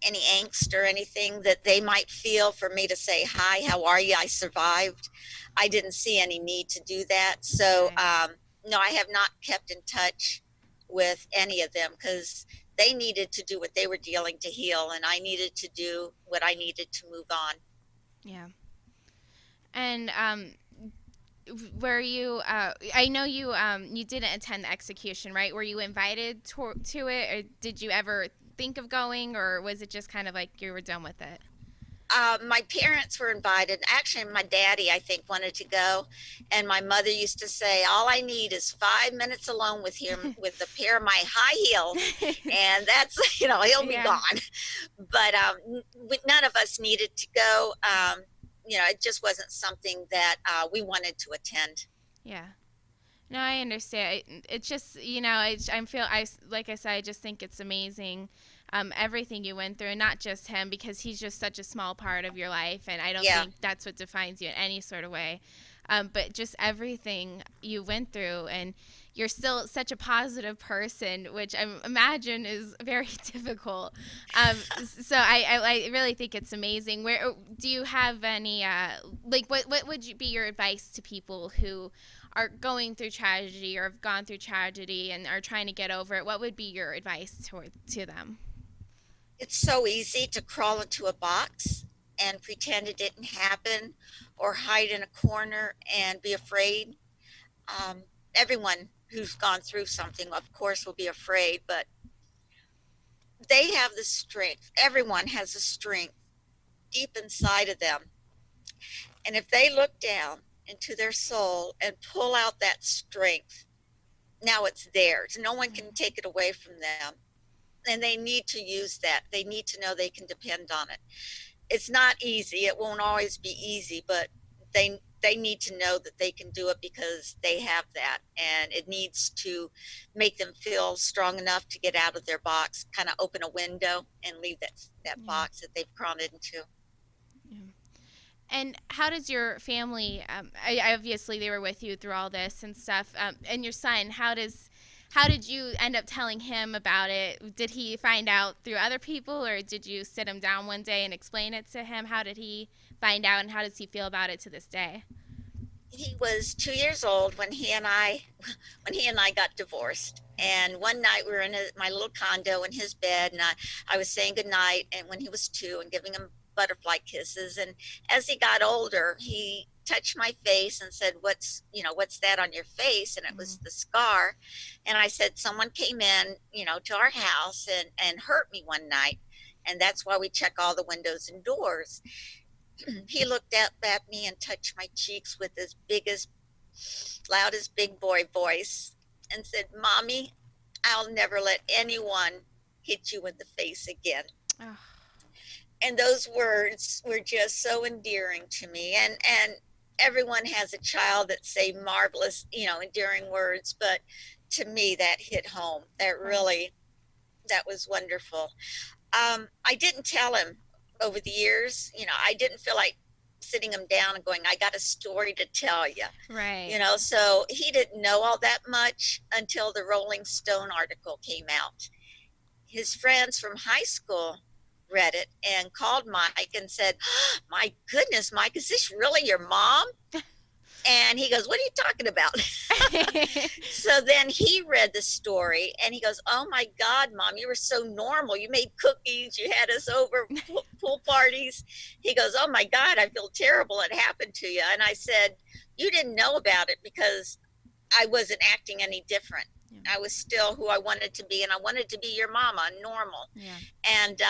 any angst or anything that they might feel for me to say, hi, how are you? I survived. I didn't see any need to do that. So, no, I have not kept in touch with any of them, because they needed to do what they were dealing to heal, and I needed to do what I needed to move on. Yeah. And were you? I know you. You didn't attend the execution, right? Were you invited to it, or did you ever think of going, or was it just kind of like you were done with it? My parents were invited. Actually, my daddy, I think, wanted to go. And my mother used to say, all I need is 5 minutes alone with him with a pair of my high heels. And that's, he'll be Yeah. gone. But none of us needed to go. It just wasn't something that we wanted to attend. Yeah. No, I understand. It's just, like I said, I just think it's amazing, everything you went through, and not just him, because he's just such a small part of your life, and I don't Yeah. think that's what defines you in any sort of way. But just everything you went through, and you're still such a positive person, which I imagine is very difficult. So I really think it's amazing. Where do you have any what would be your advice to people who are going through tragedy or have gone through tragedy and are trying to get over it? What would be your advice to them? It's so easy to crawl into a box and pretend it didn't happen, or hide in a corner and be afraid. Everyone who's gone through something, of course, will be afraid, but they have the strength. Everyone has the strength deep inside of them. And if they look down into their soul and pull out that strength, now it's theirs. No one can take it away from them. And they need to use that. They need to know they can depend on it. It's not easy. It won't always be easy, but they need to know that they can do it because they have that. And it needs to make them feel strong enough to get out of their box, kind of open a window and leave that box that they've crawled into. And how does your family, obviously they were with you through all this and stuff, and your son, how did you end up telling him about it? Did he find out through other people, or did you sit him down one day and explain it to him? How did he find out, and how does he feel about it to this day? He was 2 years old when he and I got divorced. And one night we were in my little condo in his bed, and I was saying goodnight, and when he was 2, and giving him butterfly kisses. And as he got older, he touched my face and said, what's that on your face? And it was the scar. And I said, someone came in, to our house and hurt me one night. And that's why we check all the windows and doors. He looked up at me and touched my cheeks with his biggest, loudest big boy voice and said, Mommy, I'll never let anyone hit you in the face again. Oh. And those words were just so endearing to me. And everyone has a child that say marvelous, endearing words. But to me, that hit home. That was wonderful. I didn't tell him over the years. I didn't feel like sitting him down and going, I got a story to tell you. Right. So he didn't know all that much until the Rolling Stone article came out. His friends from high school read it and called Mike and said, oh, my goodness, Mike, is this really your mom? And he goes, what are you talking about? So then he read the story and he goes, oh my God, Mom, you were so normal. You made cookies. You had us over pool parties. He goes, oh my God, I feel terrible. It happened to you. And I said, you didn't know about it because I wasn't acting any different. I was still who I wanted to be, and I wanted to be your mama, normal. Yeah. And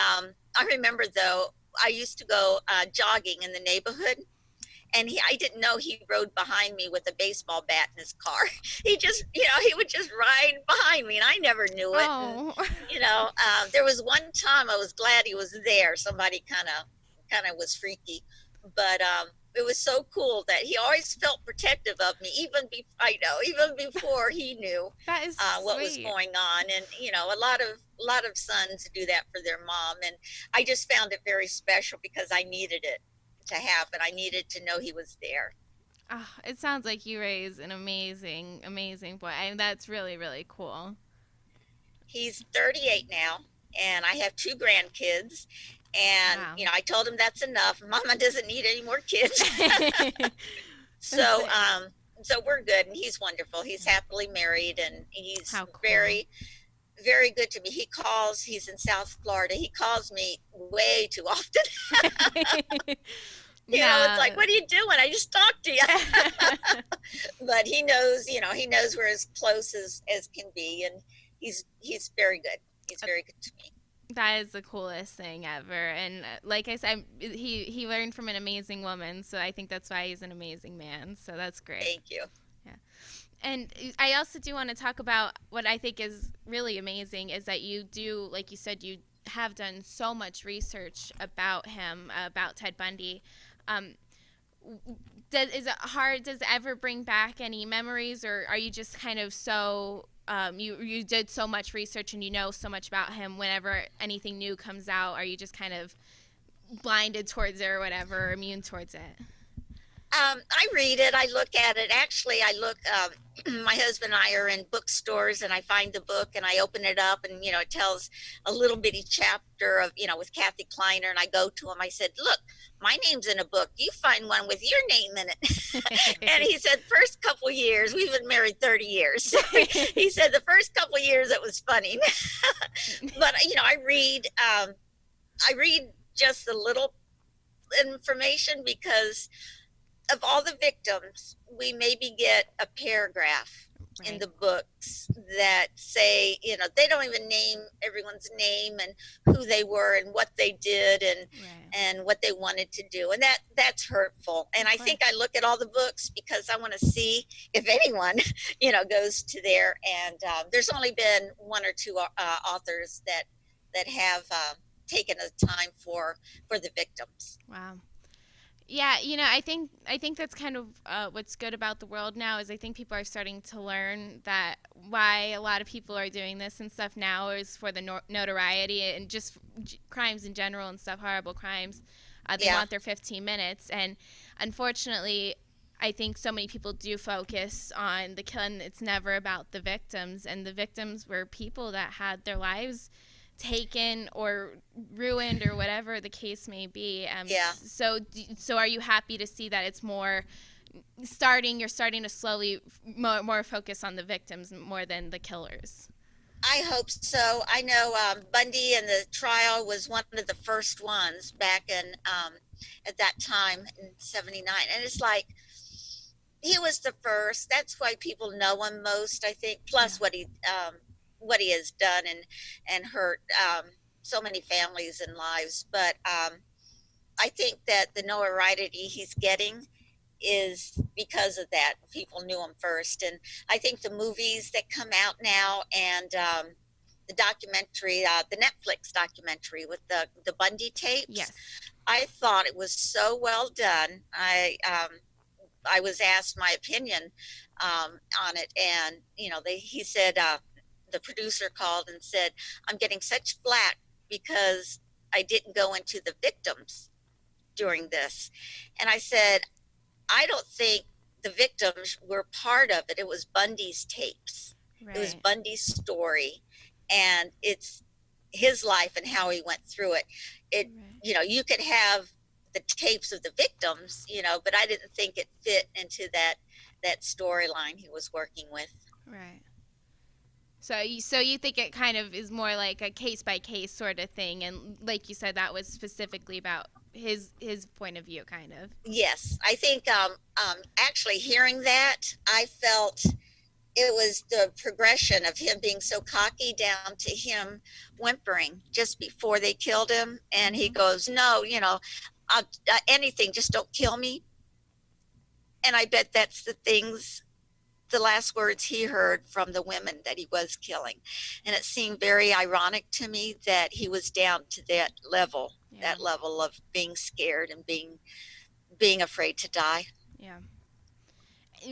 I remember, though, I used to go jogging in the neighborhood, and I didn't know he rode behind me with a baseball bat in his car. He just, he would just ride behind me, and I never knew it. Oh. And, there was one time I was glad he was there. Somebody kind of was freaky, but it was so cool that he always felt protective of me, even before he knew That is what was sweet. going on. And a lot of sons do that for their mom, and I just found it very special because I needed it to happen. I needed to know he was there. Oh, it sounds like you raised an amazing, amazing boy. That's really, really cool. He's 38 now, and I have 2 grandkids. And, Wow. I told him that's enough. Mama doesn't need any more kids. So we're good. And he's wonderful. He's happily married, and he's How cool. very, very good to me. He's in South Florida. He calls me way too often. It's like, what are you doing? I just talked to you. But he knows we're as close as can be. And he's very good. He's very good to me. That is the coolest thing ever. And like I said, he learned from an amazing woman, so I think that's why he's an amazing man. So that's great. Thank you. Yeah. And I also do want to talk about what I think is really amazing is that you do, like you said, you have done so much research about him, about Ted Bundy. Is it hard? Does it ever bring back any memories, or are you just kind of so you did so much research and you know so much about him? Whenever anything new comes out, are you just kind of blinded towards it or whatever, or immune towards it? I read it. I look at it. Actually, I look. My husband and I are in bookstores, and I find the book, and I open it up, and it tells a little bitty chapter of with Kathy Kleiner, and I go to him. I said, "Look, my name's in a book. You find one with your name in it." And he said, "First couple years, we've been married 30 years." He said, "The first couple years, it was funny." But I read. I read just a little information because of all the victims, we maybe get a paragraph in the books that say, they don't even name everyone's name and who they were and what they did and what they wanted to do. And that's hurtful. And I think I look at all the books because I want to see if anyone, goes to there. And there's only been one or two authors that have taken a time for the victims. Wow. Yeah, I think that's kind of what's good about the world now is I think people are starting to learn that why a lot of people are doing this and stuff now is for the notoriety and just crimes in general and stuff, horrible crimes. They want their 15 minutes. And unfortunately, I think so many people do focus on the killing. It's never about the victims. And the victims were people that had their lives taken or ruined or whatever the case may be. So are you happy to see that it's more you're starting to slowly more focus on the victims more than the killers? I hope so. I know Bundy and the trial was one of the first ones back in at that time in '79, and it's like he was the first. That's why people know him most, I think. Plus what he has done and hurt so many families and lives. But I think that the notoriety he's getting is because of that. People knew him first. And I think the movies that come out now and the documentary, the Netflix documentary with the Bundy tapes, yes, I thought it was so well done. I was asked my opinion on it, and he said, the producer called and said, "I'm getting such flack because I didn't go into the victims during this." And I said, "I don't think the victims were part of it. It was Bundy's tapes. Right. It was Bundy's story, and it's his life and how he went through it. Right. You could have the tapes of the victims, but I didn't think it fit into that storyline he was working with." Right. So you think it kind of is more like a case by case sort of thing, and like you said, that was specifically about his point of view, kind of. Yes, I think actually hearing that, I felt it was the progression of him being so cocky down to him whimpering just before they killed him, and he goes, "No, anything, just don't kill me." And I bet that's the last words he heard from the women that he was killing. And it seemed very ironic to me that he was down to that level of being scared and being afraid to die. Yeah.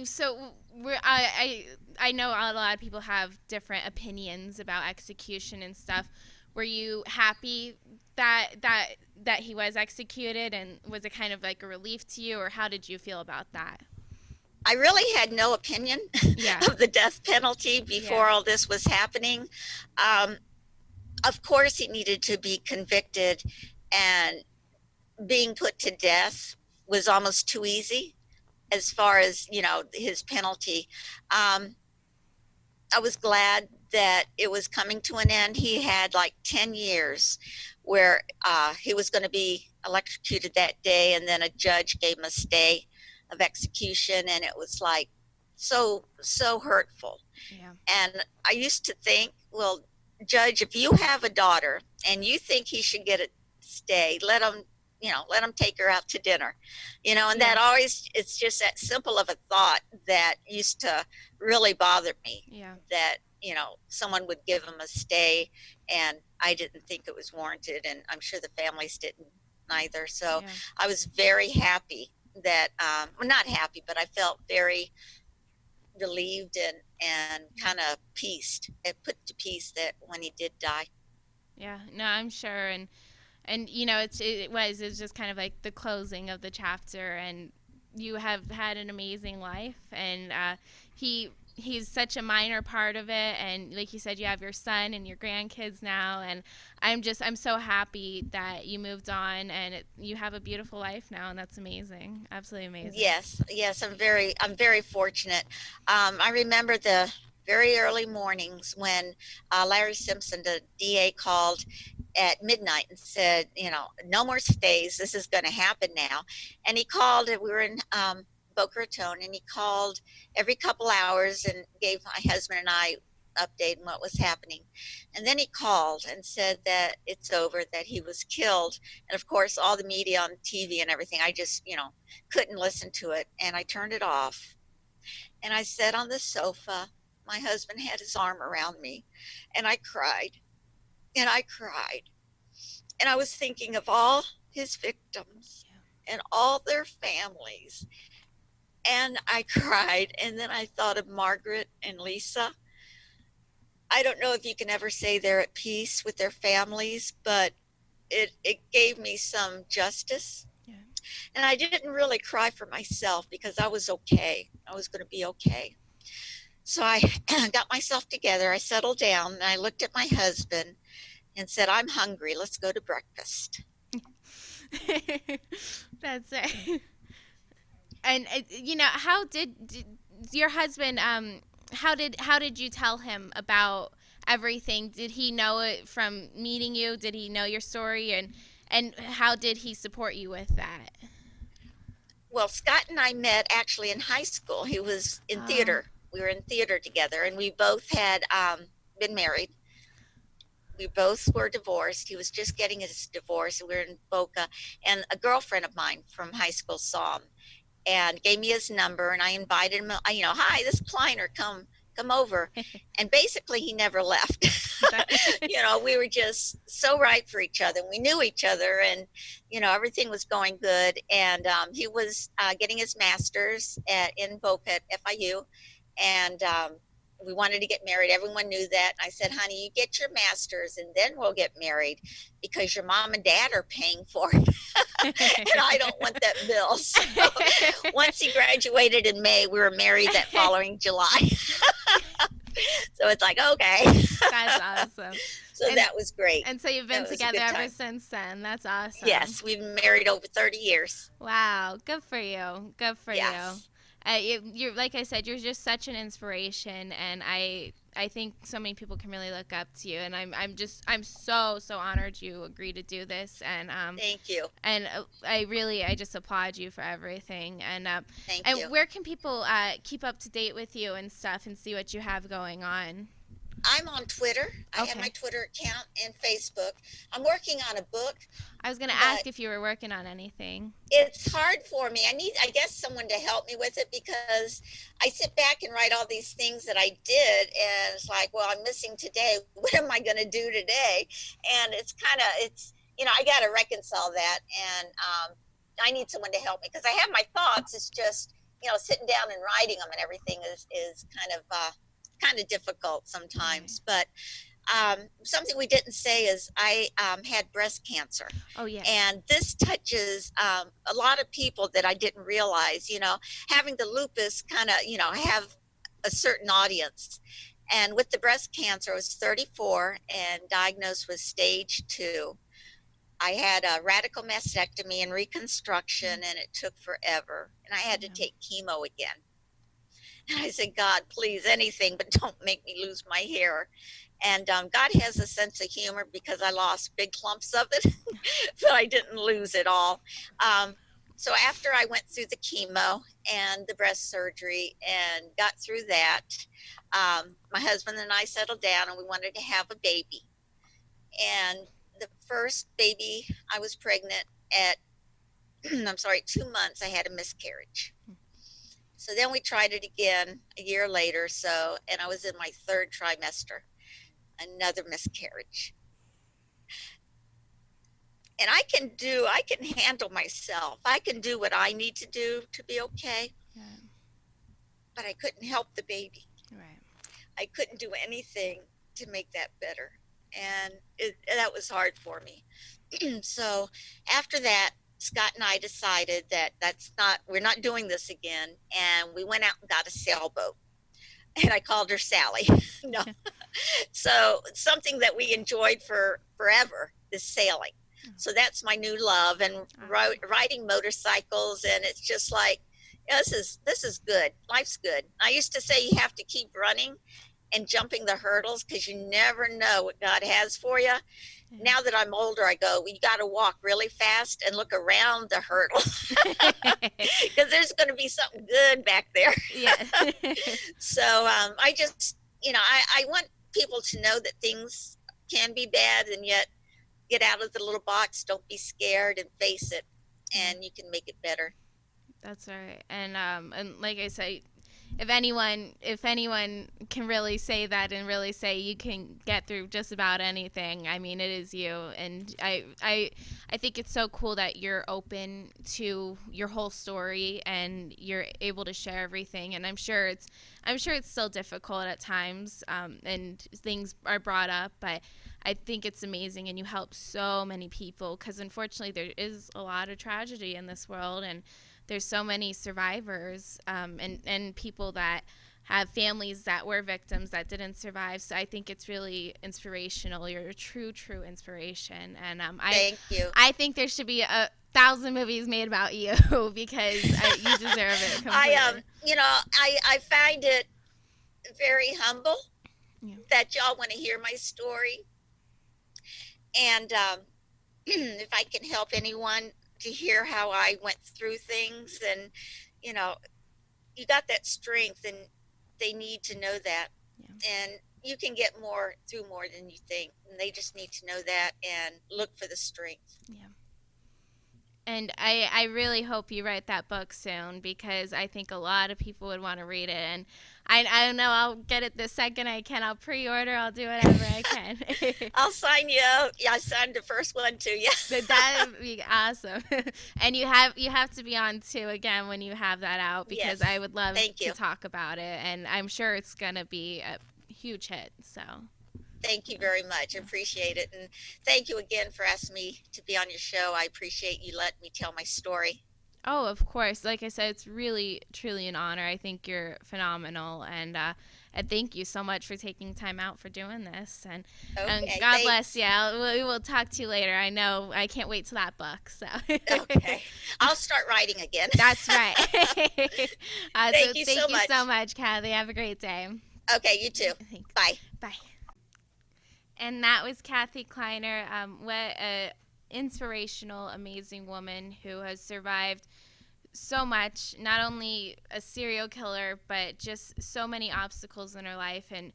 So I know a lot of people have different opinions about execution and stuff. Were you happy that he was executed, and was it kind of like a relief to you, or how did you feel about that? I really had no opinion of the death penalty before all this was happening. Of course, he needed to be convicted, and being put to death was almost too easy as far as, his penalty. I was glad that it was coming to an end. He had like 10 years where he was going to be electrocuted that day, and then a judge gave him a stay of execution, and it was like so hurtful. And I used to think, well, Judge, if you have a daughter and you think he should get a stay, let him, let him take her out to dinner, and Yeah. that always, it's just that simple of a thought that used to really bother me, Yeah. that, someone would give him a stay, and I didn't think it was warranted, and I'm sure the families didn't either. So Yeah. I was very happy that, well, not happy, but I felt very relieved and kind of put to peace that when he did die. Yeah. No, I'm sure. And it's just kind of like the closing of the chapter, and you have had an amazing life, and he's such a minor part of it, and like you said, you have your son and your grandkids now, and I'm so happy that you moved on, and you have a beautiful life now, and that's amazing, absolutely amazing. Yes, I'm very fortunate. I remember the very early mornings when Larry Simpson, the DA, called at midnight and said, no more stays. This is going to happen now. And he called, and we were in Boca Raton, and he called every couple hours and gave my husband and I update on what was happening. And then he called and said that it's over, that he was killed. And of course, all the media on TV and everything, I just, couldn't listen to it. And I turned it off. And I sat on the sofa. My husband had his arm around me, and I cried. And I cried. And I was thinking of all his victims and all their families. And I cried. And then I thought of Margaret and Lisa. I don't know if you can ever say they're at peace with their families, but it gave me some justice. Yeah. And I didn't really cry for myself because I was okay. I was going to be okay. So I got myself together. I settled down, and I looked at my husband and said, I'm hungry. Let's go to breakfast. That's it. And how did your husband? How did you tell him about everything? Did he know it from meeting you? Did he know your story? And how did he support you with that? Well, Scott and I met actually in high school. He was in theater. We were in theater together, and we both had been married. We both were divorced. He was just getting his divorce. We were in Boca, and a girlfriend of mine from high school saw him and gave me his number, and I invited him. Hi, this is Kleiner, come over. And basically, he never left. We were just so right for each other. We knew each other, and everything was going good. And he was getting his master's in Boca at FIU, and we wanted to get married. Everyone knew that. And I said, honey, you get your master's and then we'll get married, because your mom and dad are paying for it. And I don't want that bill. So once he graduated in May, we were married that following July. So it's like, okay. That's awesome. So that was great. And so you've been together ever since then. That's awesome. Yes, we've been married over 30 years. Wow, good for you. Good for you. Yes. You're, like I said, you're just such an inspiration, and I think so many people can really look up to you, and I'm so honored you agreed to do this, and thank you. And I just applaud you for everything, and thank and you. Where can people keep up to date with you and stuff, and see what you have going on? I'm on Twitter. I have my Twitter account and Facebook. I'm working on a book. I was going to ask if you were working on anything. It's hard for me. I guess, someone to help me with it, because I sit back and write all these things that I did, and it's like, well, I'm missing today. What am I going to do today? And it's I got to reconcile that, and I need someone to help me, because I have my thoughts. It's just, sitting down and writing them and everything is kind of difficult sometimes. But something we didn't say is I had breast cancer. Oh, yeah. And this touches a lot of people that I didn't realize. Having the lupus kind of, have a certain audience. And with the breast cancer, I was 34 and diagnosed with stage 2. I had a radical mastectomy and reconstruction, and it took forever. And I had to take chemo again. And I said, God, please, anything, but don't make me lose my hair. And God has a sense of humor, because I lost big clumps of it, but I didn't lose it all. So after I went through the chemo and the breast surgery and got through that, my husband and I settled down and we wanted to have a baby. And the first baby, I was pregnant at, I'm sorry, 2 months, I had a miscarriage. So then we tried it again a year later. So, and I was in my third trimester, another miscarriage. And I can handle myself. I can do what I need to do to be okay. Yeah. But I couldn't help the baby. Right. I couldn't do anything to make that better. And that was hard for me. So after that, Scott and I decided that we're not doing this again. And we went out and got a sailboat. And I called her Sally. No. So something that we enjoyed for forever is sailing. So that's my new love, and riding motorcycles. And it's just like, yeah, this is good. Life's good. I used to say you have to keep running and jumping the hurdles because you never know what God has for you. Now that I'm older, I go, well, you got to walk really fast and look around the hurdle because there's going to be something good back there. Yeah. So I just, I want people to know that things can be bad, and yet get out of the little box. Don't be scared and face it, and you can make it better. That's right. And like I said, if anyone can really say that and really say you can get through just about anything, I mean, it is you. And I think it's so cool that you're open to your whole story and you're able to share everything. And I'm sure it's still difficult at times, and things are brought up, but I think it's amazing, and you help so many people, because unfortunately there is a lot of tragedy in this world, and there's so many survivors, and people that have families that were victims that didn't survive. So I think it's really inspirational. You're a true inspiration. And Thank you. I think there should be 1,000 movies made about you because you deserve it completely. I find it very humble that y'all want to hear my story. And if I can help anyone to hear how I went through things, and you got that strength, and they need to know that. And you can get more through more than you think, and they just need to know that and look for the strength. And I really hope you write that book soon, because I think a lot of people would want to read it. And I don't know, I'll get it the second I can. I'll pre-order. I'll do whatever I can. I'll sign you out. Yeah, I signed the first one to you. That would be awesome. And you have to be on too again when you have that out, because Yes. I would love Thank to you. talk about it. And I'm sure it's going to be a huge hit. So. Thank you very much. I appreciate it. And thank you again for asking me to be on your show. I appreciate you letting me tell my story. Oh, of course. Like I said, it's really, truly an honor. I think you're phenomenal. And thank you so much for taking time out for doing this. And Okay, God thanks. bless you. We will talk to you later. I know I can't wait till that book. So. Okay. I'll start writing again. That's right. Thank you so much. so much, Kathy. Have a great day. Okay, you too. Thanks. Bye. Bye. And that was Kathy Kleiner. What an inspirational, amazing woman who has survived so much, not only a serial killer, but just so many obstacles in her life, and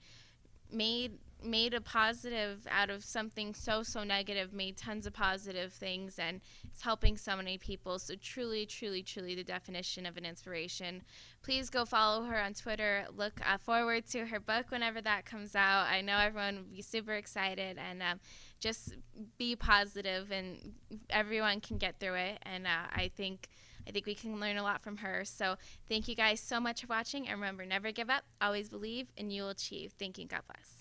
made a positive out of something so negative, made tons of positive things, and is helping so many people. So truly the definition of an inspiration. Please go follow her on Twitter. Look forward to her book whenever that comes out. I know everyone will be super excited, and just be positive, and everyone can get through it. And I think we can learn a lot from her. So thank you guys so much for watching, and remember, never give up, always believe, and you will achieve. Thank you. God bless.